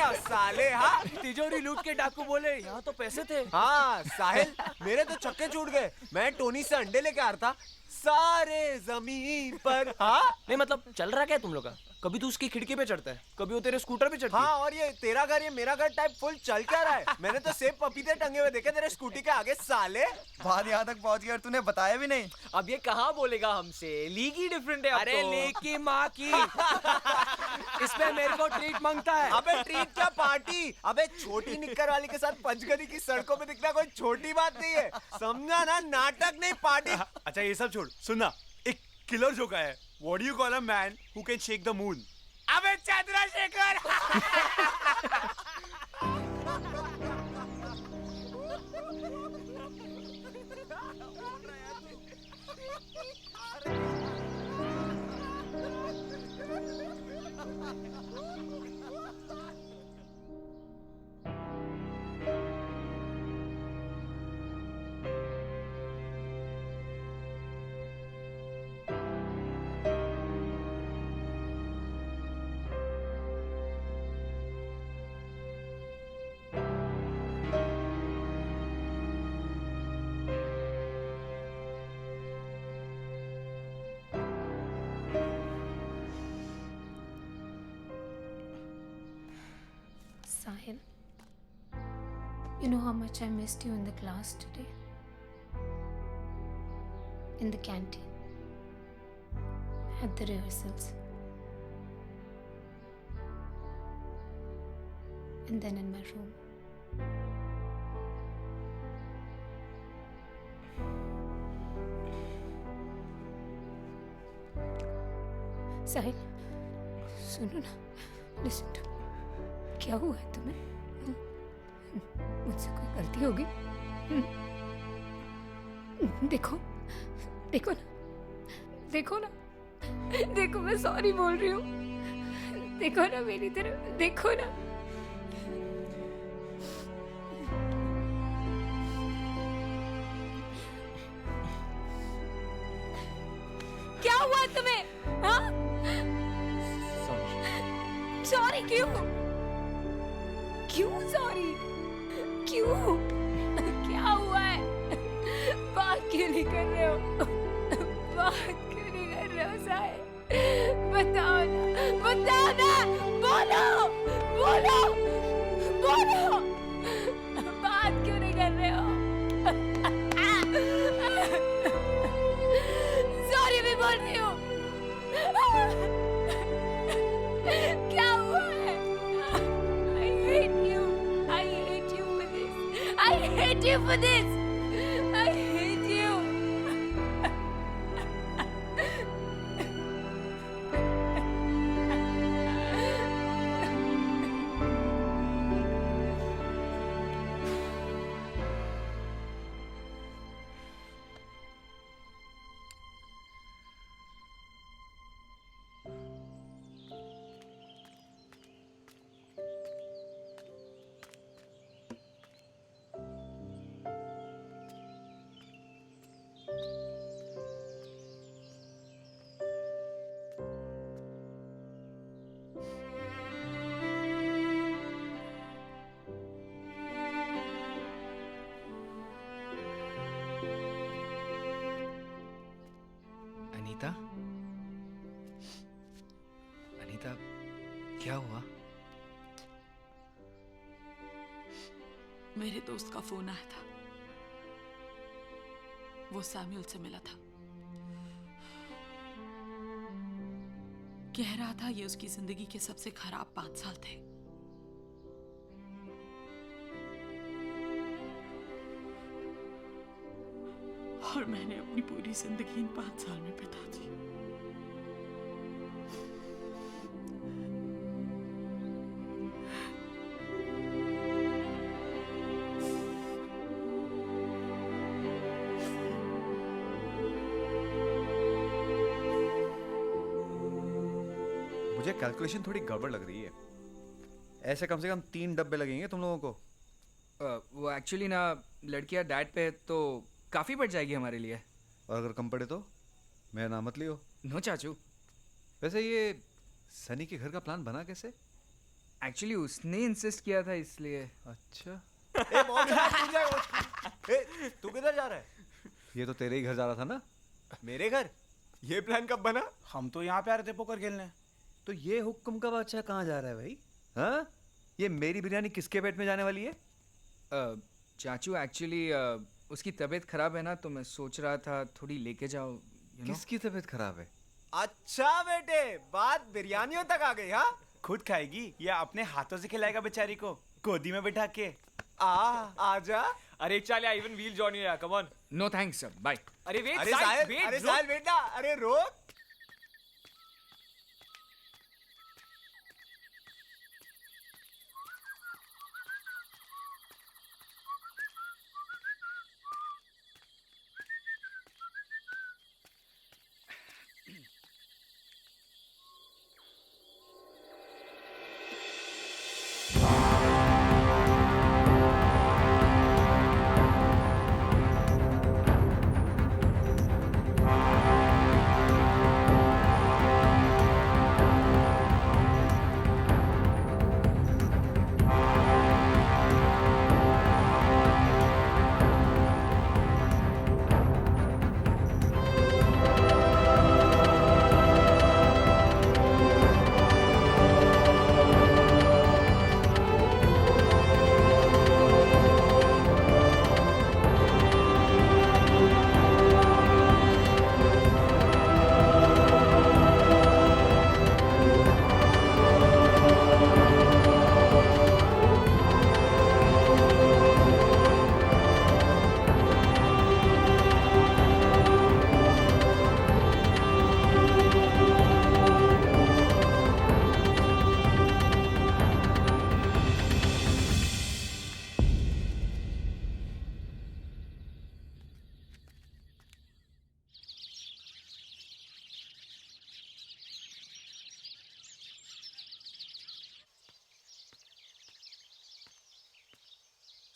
क्या साले? हाँ तिजोरी लूट के डाकू बोले यहाँ तो पैसे थे। हाँ साहिल, मेरे तो चक्के छूट गए। मैं टोनी से अंडे लेके आ रहा था, सारे जमीन पर। हाँ नहीं मतलब चल रहा क्या है तुम लोग का? कभी तू उसकी खिड़की पे चढ़ता है, कभी वो तेरे स्कूटर पे चढ़ती है। हाँ, और ये तेरा घर ये मेरा घर टाइप फुल चल क्या रहा है? मैंने तो सेब पपीते टंगे हुए देखे तेरे स्कूटी के आगे साले। बात यहाँ तक पहुँच गई और तूने बताया भी नहीं। अब ये कहाँ बोलेगा हमसे? लीग ही डिफरेंट है अब अरे तो। लीग की माँ की। इसमें मेरे को ट्रीट मांगता है। अबे ट्रीट क्या पार्टी? अबे छोटी निक्कर वाली के साथ पंचगनी की सड़कों में दिखना कोई छोटी बात नहीं है, समझा ना? नाटक नहीं पार्टी। अच्छा ये सब छोड़, सुनना, एक किलर जोक है। What do you call a man who can shake the moon? अबे Chandrashekhar. Sahil, you know how much I missed you in the class today? In the canteen, at the rehearsals, and then in my room. Sahil, सुनो ना, listen to me. क्या हुआ है तुम्हें? मुझसे कोई गलती होगी? देखो, देखो ना, देखो ना, देखो मैं सॉरी बोल रही हूँ। देखो ना मेरी तरफ, देखो ना। क्या हुआ तुम्हें? हाँ? सॉरी क्यों? क्यों सॉरी? क्यों? क्या हुआ है? बात क्यों नहीं कर रहे हो? बात क्यों नहीं कर रहे हो साहिल? बताओ ना, बताओ ना, बोलो, बोलो, बोलो, बात क्यों नहीं कर रहे हो? सॉरी भी बोल रही हूँ। क्या हुआ है? I hate you. I hate you for this. I hate you for this. I hate you. Anita, Anita, क्या हुआ? मेरे दोस्त का फोन आया था। वो सैमुअल से मिला था। कह रहा था ये उसकी जिंदगी के सबसे खराब 5 साल थे। और मैंने अपनी पूरी जिंदगी इन 5 साल में बिता दी। मुझे कैलकुलेशन थोड़ी गड़बड़ लग रही है। ऐसे कम से कम 3 डब्बे लगेंगे तुम लोगों को। वो एक्चुअली ना लड़कियां डाइट पे है तो काफ़ी बढ़ जाएगी हमारे लिए। और अगर कम पड़े तो मेरा नाम मत लियो। नो चाचू। वैसे ये सनी के घर का प्लान बना कैसे? एक्चुअली उसने इंसिस्ट किया था इसलिए। अच्छा, ए, बहुत ज्यादा टूट जाएगा। ए, तू किधर जा रहा है? ये तो तेरे ही घर जा रहा था ना। मेरे घर? ये प्लान कब बना? हम तो यहाँ पे आ रहे थे पोकर खेलने। तो ये हुक्म का बादशाह कहाँ जा रहा है भाई? हाँ, ये मेरी बिरयानी किसके पेट में जाने वाली है? चाचू एक्चुअली उसकी तबीयत खराब है ना, तो मैं सोच रहा था थोड़ी लेके जाओ। किसकी तबीयत खराब है? अच्छा बेटे, बात बिरयानियों तक आ गई। हाँ, खुद खाएगी या अपने हाथों से खिलाएगा बेचारी को गोदी में बिठा के? आजा। अरे चल यार, इवन व्हील जॉनी है, come on. No thanks sir, bye. अरे वेट अरे साहिल, साहिल, वेट अरे रुक। साहिल बेटा, अरे रोक।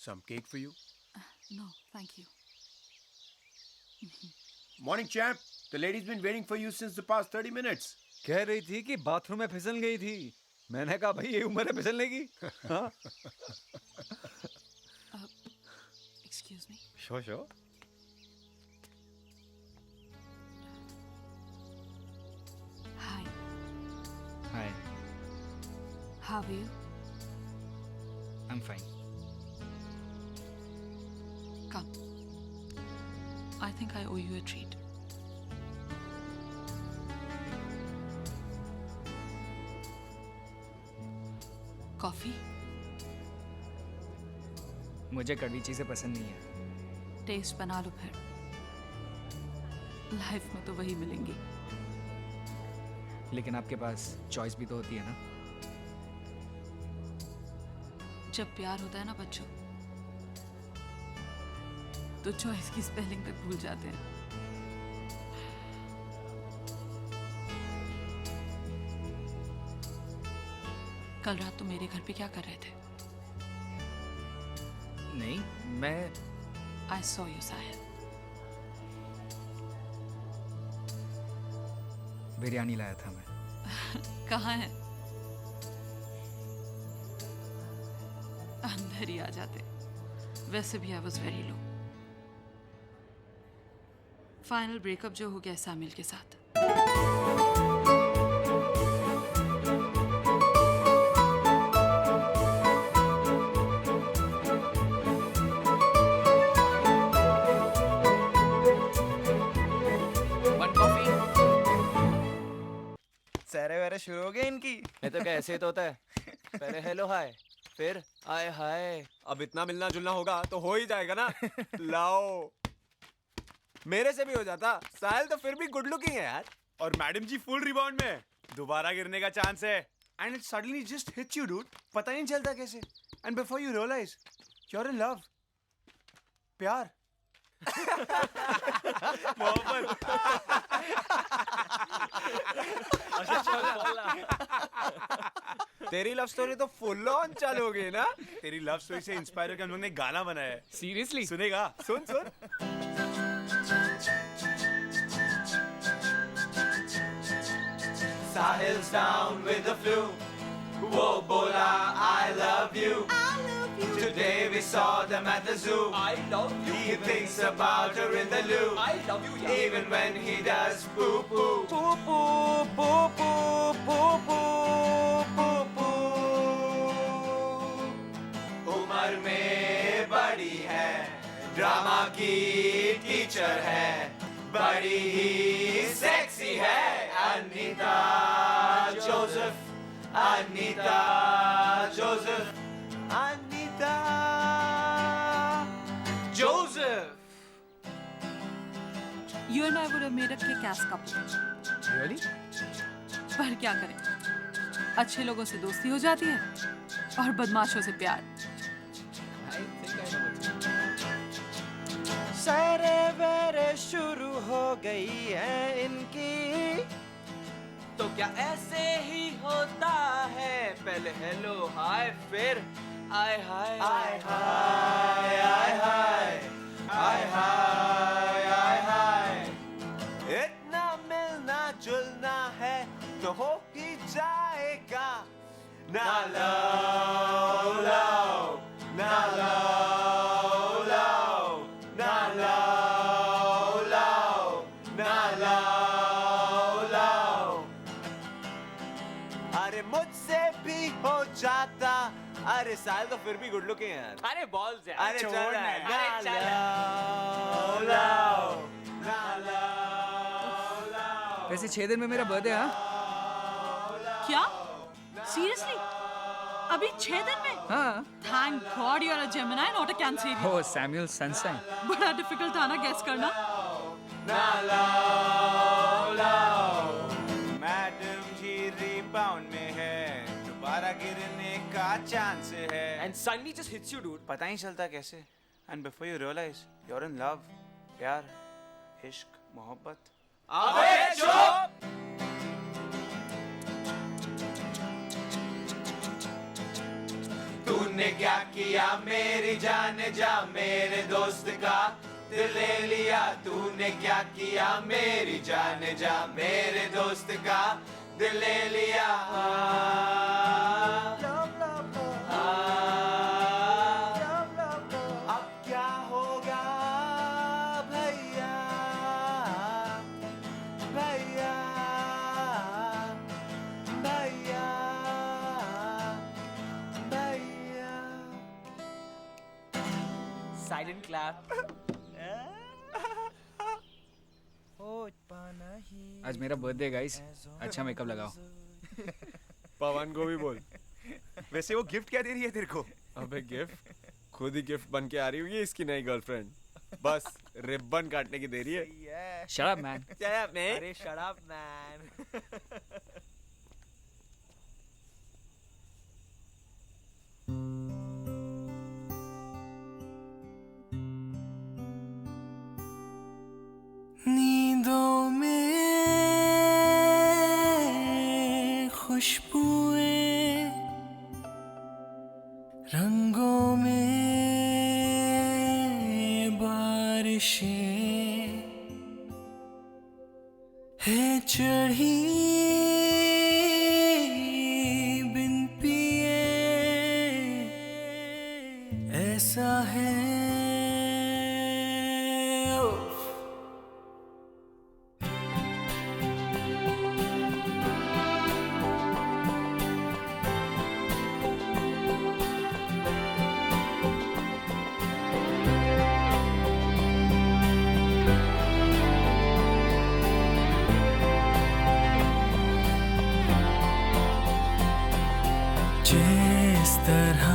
Some cake for you. No, thank you. Morning, champ. The lady's been waiting for you since the past 30 minutes. कह रही थी कि बाथरूम में फिसल गई थी। मैंने कहा भाई ये उम्र है फिसलने की। हाँ? Excuse me. Sure. Hi. Hi, How are you? I am fine. Come. I think I owe you a treat. Coffee? मुझे कड़वी चीज़ें पसंद नहीं है। टेस्ट बना लो फिर। लाइफ में तो वही मिलेंगी। लेकिन आपके पास चॉइस भी तो होती है ना। जब प्यार होता है ना बच्चों, तो चॉइस की स्पेलिंग तक भूल जाते हैं। कल रात तुम मेरे घर पे क्या कर रहे थे? नहीं, मैं I saw you, साहिल। बिरयानी लाया था मैं। कहाँ है? अंदर ही आ जाते। वैसे भी I was very low। Final breakup जो हो गया सामिल के साथ। सारे वारे शुरू हो गए इनकी। ये तो कैसे तो होता है। पहले हेलो हाय, फिर आए हाय। अब इतना मिलना जुलना होगा तो हो ही जाएगा ना। लाओ, मेरे से भी हो जाता। साहिल तो फिर भी गुड लुकिंग है यार। और मैडम जी फुल रिबाउंड में, दोबारा गिरने का चांस है। And it suddenly just hits you dude, पता ही नहीं चलता कैसे। And before you realise you are in love. प्यार। मोहब्बत। तेरी लव स्टोरी तो फुल ऑन चालू हो गई ना। तेरी लव स्टोरी से इंस्पायर होकर हम लोग ने गाना बनाया है। सीरियसली? सुनेगा? सुन सुन। Sahil's down with the flu. वो बोला love you. Today we saw them at the zoo. I love you. He thinks about her in the loo. I love you. Yeah. Even when he does poo poo. poo poo poo poo poo poo poo poo. उम्र में बड़ी है, drama की teacher है, बड़ी ही sexy है Anita Joseph, Anita Joseph, Anita Joseph. You and I would have made a kick-ass couple. Really? पर क्या करें? अच्छे लोगों से दोस्ती हो जाती है और बदमाशों से प्यार. सारे वेरे शुरू हो गई है इनकी. तो क्या ऐसे ही होता है? पहले हेलो हाय फिर आय हाय आय हाय आय हाय आय हाय आय हाय. इतना मिलना जुलना है तो हो ही जाएगा. ना लो ना लो ना लो ना लो. अरे मुझसे भी हो जाता. अरे साल तो फिर भी गुड लुकिंग है यार. अरे बॉल्स यार. अरे चल ना यार. अरे चल. वैसे 6 दिन में मेरा बर्थडे. हाँ क्या? Seriously? अभी 6 दिन में? हाँ. Thank God you're a Gemini, not a Cancerian. Oh, Samuel Sunshine. बड़ा difficult था ना guess करना. मैडम जी रिबाउंड में है, दोबारा गिरने का चांस है. And suddenly just hits you, dude. पता ही चलता कैसे. And before you realize you're in love. प्यार, इश्क, मोहब्बत. अबे चुप. तूने क्या किया मेरी जान जा, मेरे दोस्त का दिल ले लिया. तूने क्या किया मेरी जान जा, मेरे दोस्त का दिल ले लिया. अब क्या होगा भैया भैया भैया भैया. Silent clap. आज मेरा बर्थडे गाइस. अच्छा मेकअप लगाओ. पवन को भी बोल. वैसे वो गिफ्ट क्या दे रही है तेरे को? अबे गिफ्ट खुद ही गिफ्ट बन के आ रही होगी इसकी नई गर्लफ्रेंड. बस रिबन काटने की देरी है. Shut up, man. Shut up, man. अरे shut up, man. नींदों में खुशबुएं, रंगों में बारिशें है चढ़ी बिन पिए. ऐसा है जिस तरह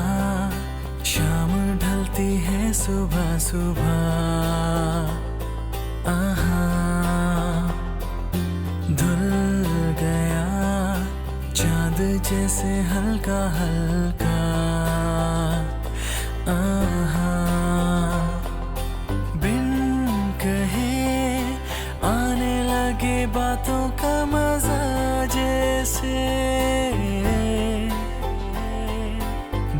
शाम ढलती है सुबह सुबह. आहा धुल गया चांद जैसे हल्का हल्का. आहा बिन कहे आने लगे बातों का मजा जैसे.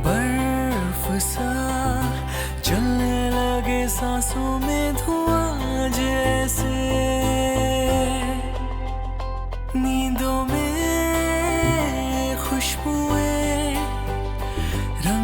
बर्फ सा चलने लगे सांसों में धुआं जैसे. नींदों में खुशबुएं, रंग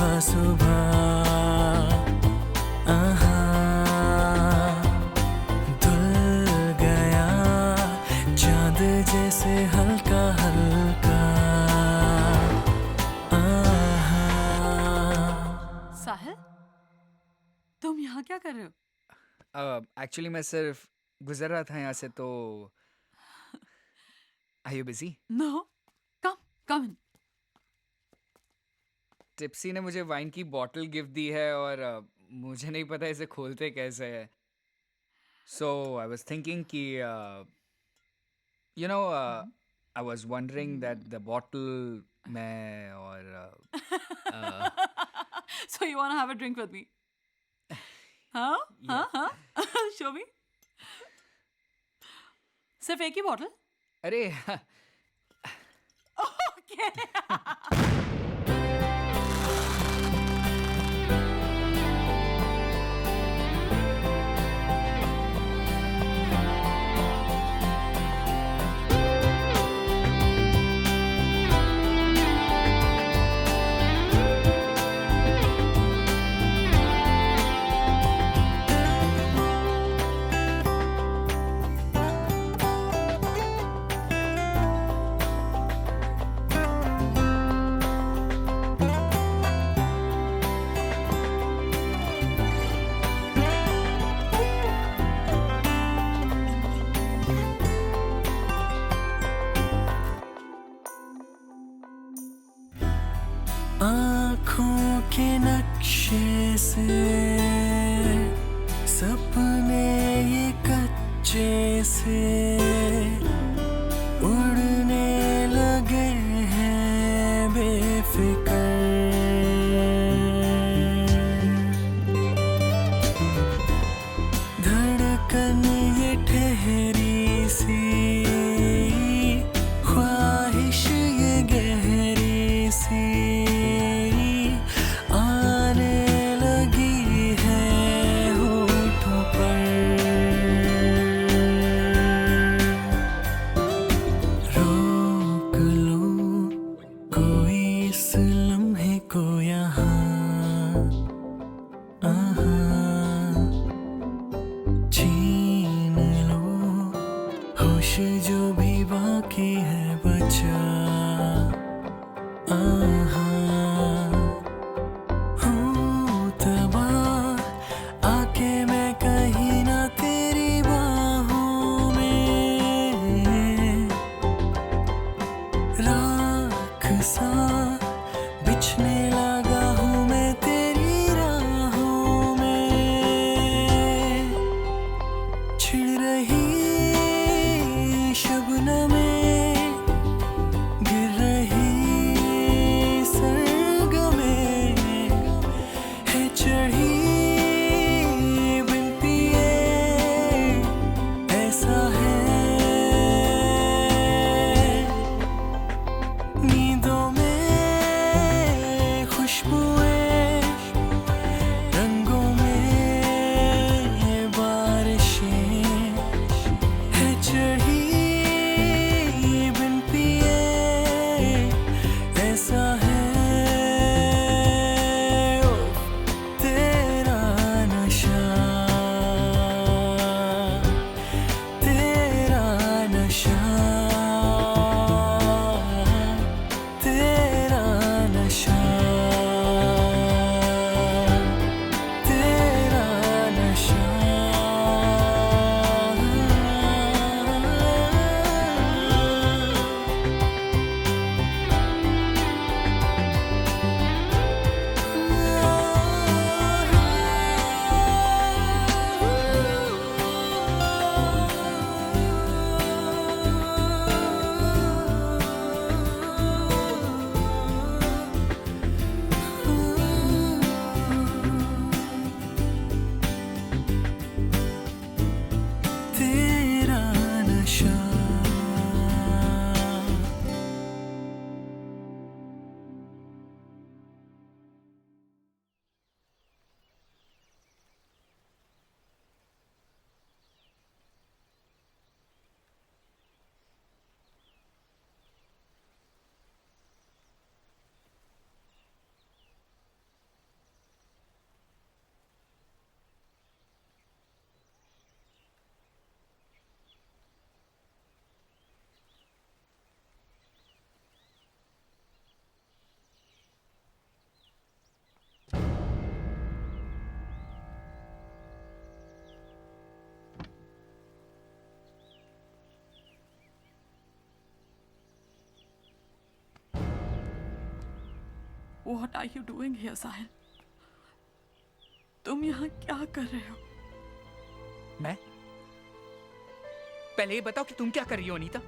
सुबह सुबह आहा धुल गया चांद जैसे हल्का हल्का आहा। साहिल, तुम यहाँ क्या कर रहे हो? एक्चुअली मैं सिर्फ गुजर रहा था यहाँ से तो are you busy? No, come in. Tipsy ने मुझे वाइन की बॉटल गिफ्ट दी है और मुझे नहीं पता इसे खोलते कैसे है, सो आई वाज थिंकिंग कि you know I was wondering that the bottle मैं और So you want to have a drink with me? हाँ? Show me. सिर्फ एक ही बॉटल? अरे Okay. आँखों के नक्शे से सपने ये कच्चे से उड़ने लगे हैं बेफिक्र। धड़कन ये ठहरी सी ख्वाहिश ये गहरी सी आने लगी है होठों पर। रोक लो कोई इस लम्हे को यहाँ आहा छीन लो होश जो भी बाकी है बचा आहा। हूँ तबाह आके मैं कहीं ना तेरी बाहों में राख सा बिछने लगा हूँ मैं तेरी राहों में। छिड़ रही शबनमें गिर रही सरगमें है चढ़ी बिन पिए ऐसा है नींदों में What are you doing here, साहिल? तुम यहाँ क्या कर रहे हो? मैं? पहले ये बताओ कि तुम क्या कर रही हो Anita?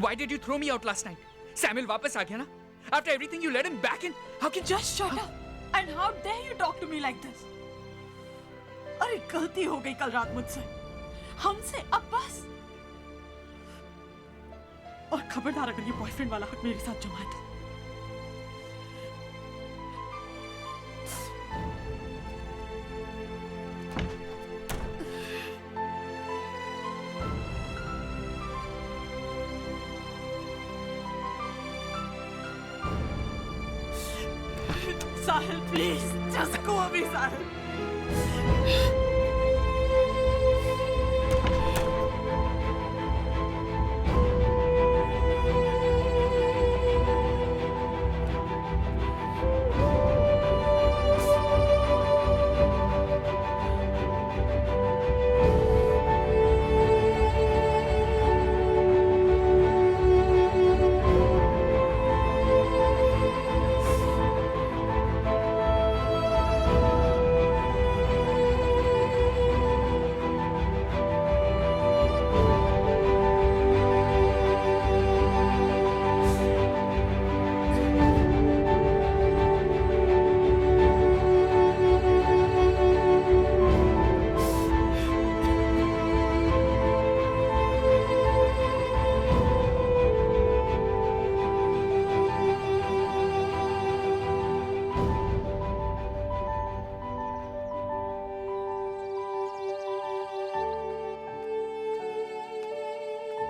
Why did you throw me out last night? Samuel वापस आ गया ना? After everything you let him back in? How can Just shut up! And how dare you talk to me like this? अरे गलती हो गई कल रात मुझसे, हमसे, अब बस। और खबरदार अगर ये बॉयफ्रेंड वाला हक मेरे साथ जमाए तो। Sahil, please, just go away, Sahil.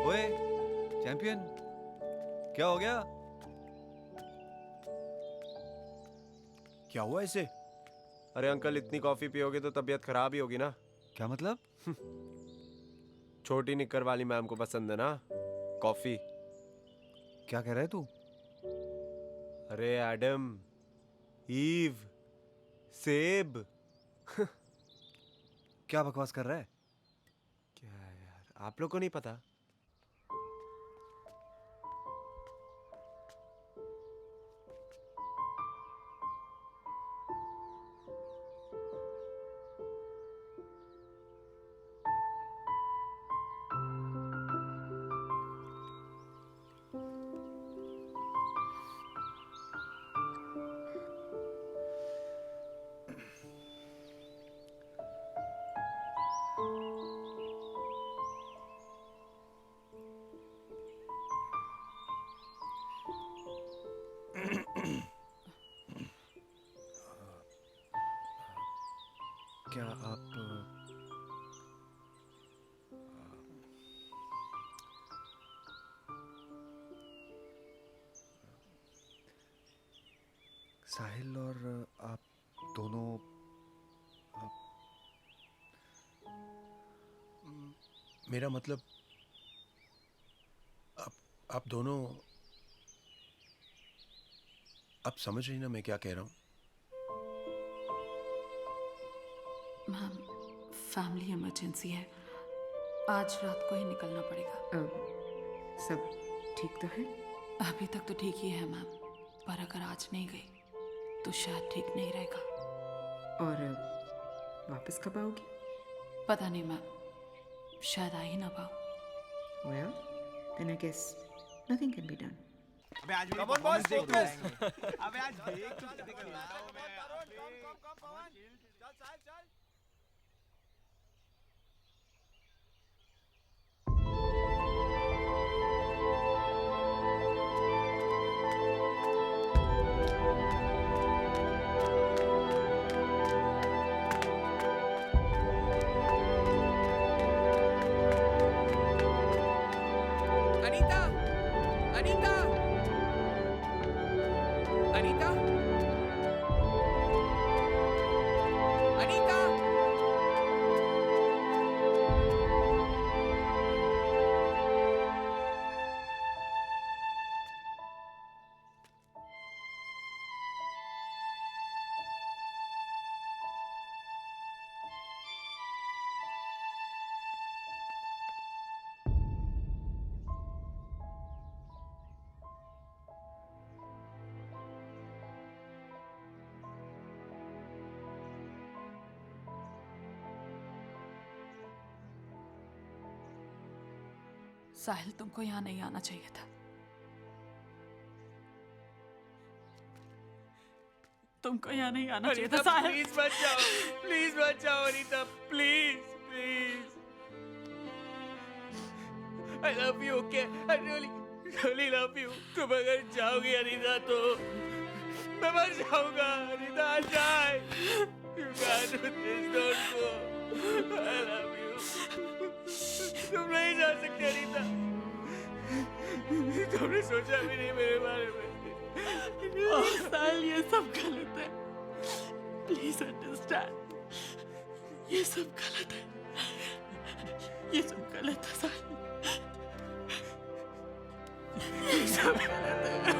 ओए चैंपियन, क्या हो गया? क्या हुआ इसे? अरे अंकल, इतनी कॉफी पियोगे तो तबीयत खराब ही होगी ना। क्या मतलब? छोटी निक्कर वाली मैम को पसंद है ना कॉफी। क्या कह रहा है तू? अरे एडम, ईव, सेब। क्या बकवास कर रहा है? क्या यार, आप लोग को नहीं पता? क्या आप साहिल और आप दोनों मेरा मतलब आप दोनों, आप समझ रही ना मैं क्या कह रहा हूँ? मैम, फैमिली इमरजेंसी है, आज रात को ही निकलना पड़ेगा। सब ठीक तो है? अभी तक तो ठीक ही है मैम, पर अगर आज नहीं गई तो शायद ठीक नहीं रहेगा। और वापस कब आओगी? पता नहीं मैम, शायद आ ही ना पाओ। Well, then I guess nothing can be done. अबे आज Come on, boys, focus. अबे आज देख अनीता, अनीता, अनीता, अनीता। साहिल, तुमको यहाँ नहीं आना चाहिए था। तुमको यहाँ नहीं आना चाहिए था साहिल। प्लीज मत जाओ Anita, please please. I love you, okay? I really love you. तुम अगर जाओगी अनीता तो मैं मर जाऊंगा। Anita, I'll die. You can't do this, don't go. I love you. तुम नहीं जा सकते अनीता। तुमने सोचा भी नहीं मेरे बारे में। साहिल, ये सब गलत है। प्लीज अंडरस्टैंड, ये सब गलत है। ये सब गलत है साहिल, ये सब गलत है।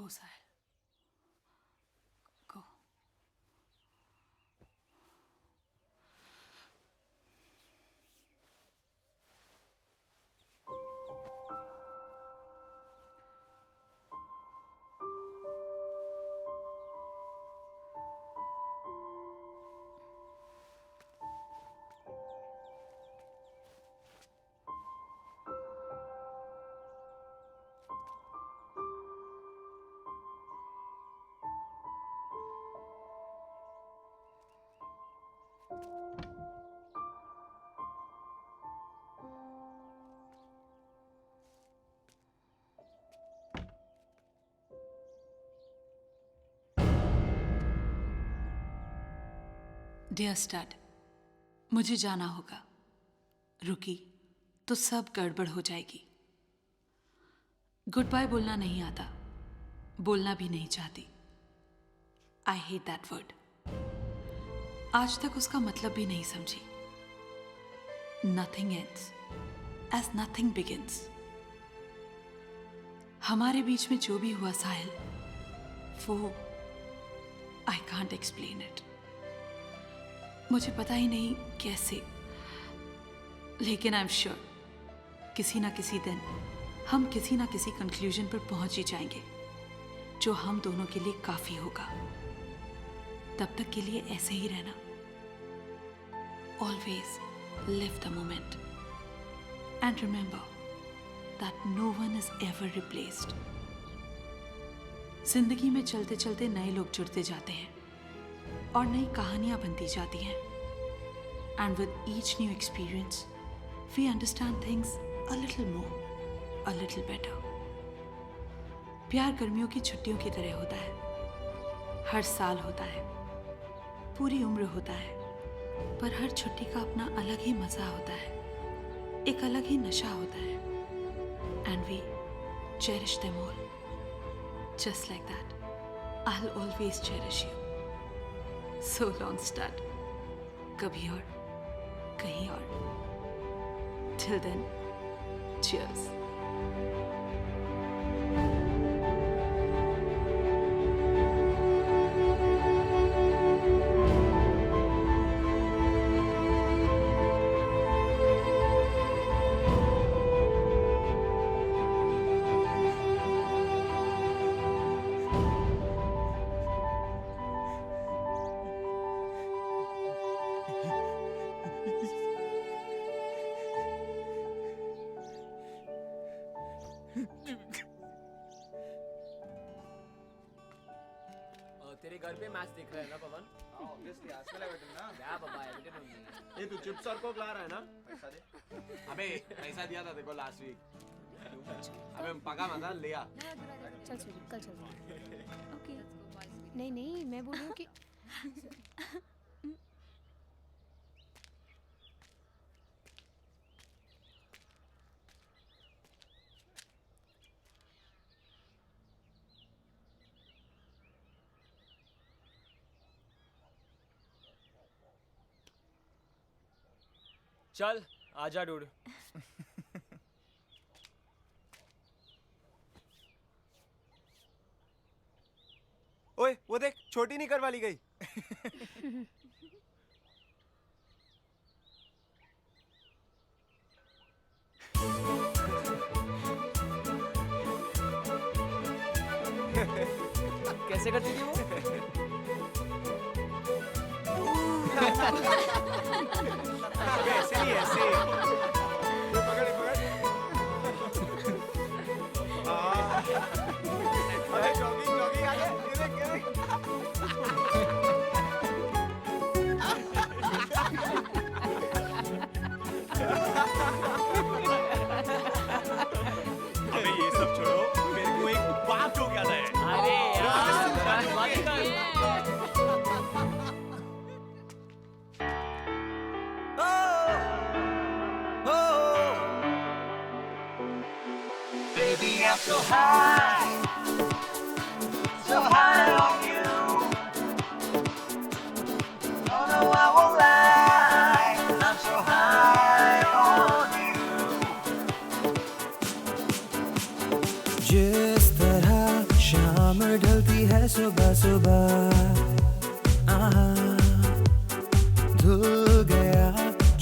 Go, Sahil. डियर स्टड, मुझे जाना होगा। रुकी तो सब गड़बड़ हो जाएगी। गुड बाय बोलना नहीं आता, बोलना भी नहीं चाहती। I hate that word. आज तक उसका मतलब भी नहीं समझी। Nothing ends as nothing begins. हमारे बीच में जो भी हुआ साहिल, वो आई कांट एक्सप्लेन इट। मुझे पता ही नहीं कैसे, लेकिन आई एम श्योर किसी ना किसी दिन हम किसी ना किसी कंक्लूजन पर पहुंच ही जाएंगे जो हम दोनों के लिए काफी होगा। तब तक के लिए ऐसे ही रहना। Always live the moment and remember that no one is ever replaced. जिंदगी में चलते चलते नए लोग जुड़ते जाते हैं और नई कहानियां बनती जाती हैं। And with each new experience we understand things a little more, a little better. प्यार गर्मियों की छुट्टियों की तरह होता है। हर साल होता है, पूरी उम्र होता है, पर हर छुट्टी का अपना अलग ही मजा होता है, एक अलग ही नशा होता है। And we cherish them all just like that. I'll always cherish you. So long, stud. कभी और, कहीं और. Till then, cheers. तेरे घर पे मैच देख रहा है ना पवन? ऑब्वियसली आज वाला बैठे ना। क्या बाबा एविडेंट होंगे। ये तू चिप्स और कोक ला रहा है ना? पैसा दे। अबे पैसा दिया था देखो लास्ट वीक। अबे पका मत ले आ। चल सूरी, कल चलते हैं। ओके। नहीं नहीं, मैं बोल रही हूँ कि चल आजा डूड। ओए वो देख, छोटी निकर वाली गई। कैसे करती थी वो? ऐसे नहीं, ऐसे। ये पकड़, ये पकड़। अरे जॉगिंग जॉगिंग आ गया। ये देख, ये देख। अबे ये सब छोड़ो, मेरे को एक बात जो याद है। अरे यार, बात कर। Baby, I'm so high on you. Oh no, I won't lie, I'm so high on you. जिस तरह शाम ढलती है सुबह सुबह, धुल गया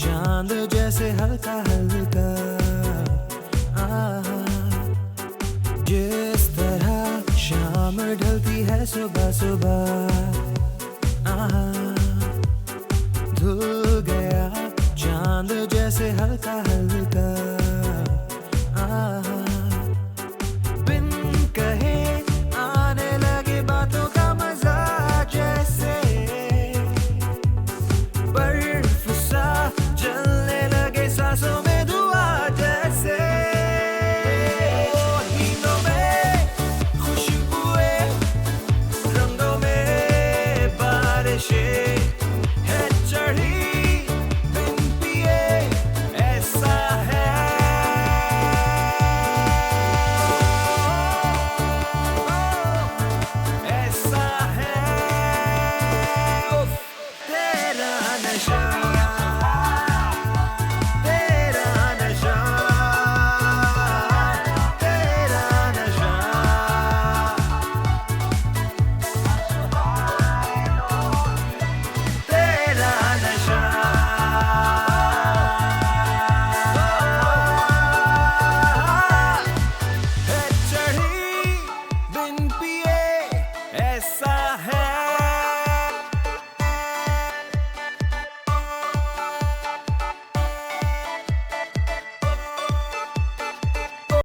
चांद जैसे हल्का हल्का। जिस तरह शाम ढलती है सुबह सुबह, धुल गया चांद जैसे हल्का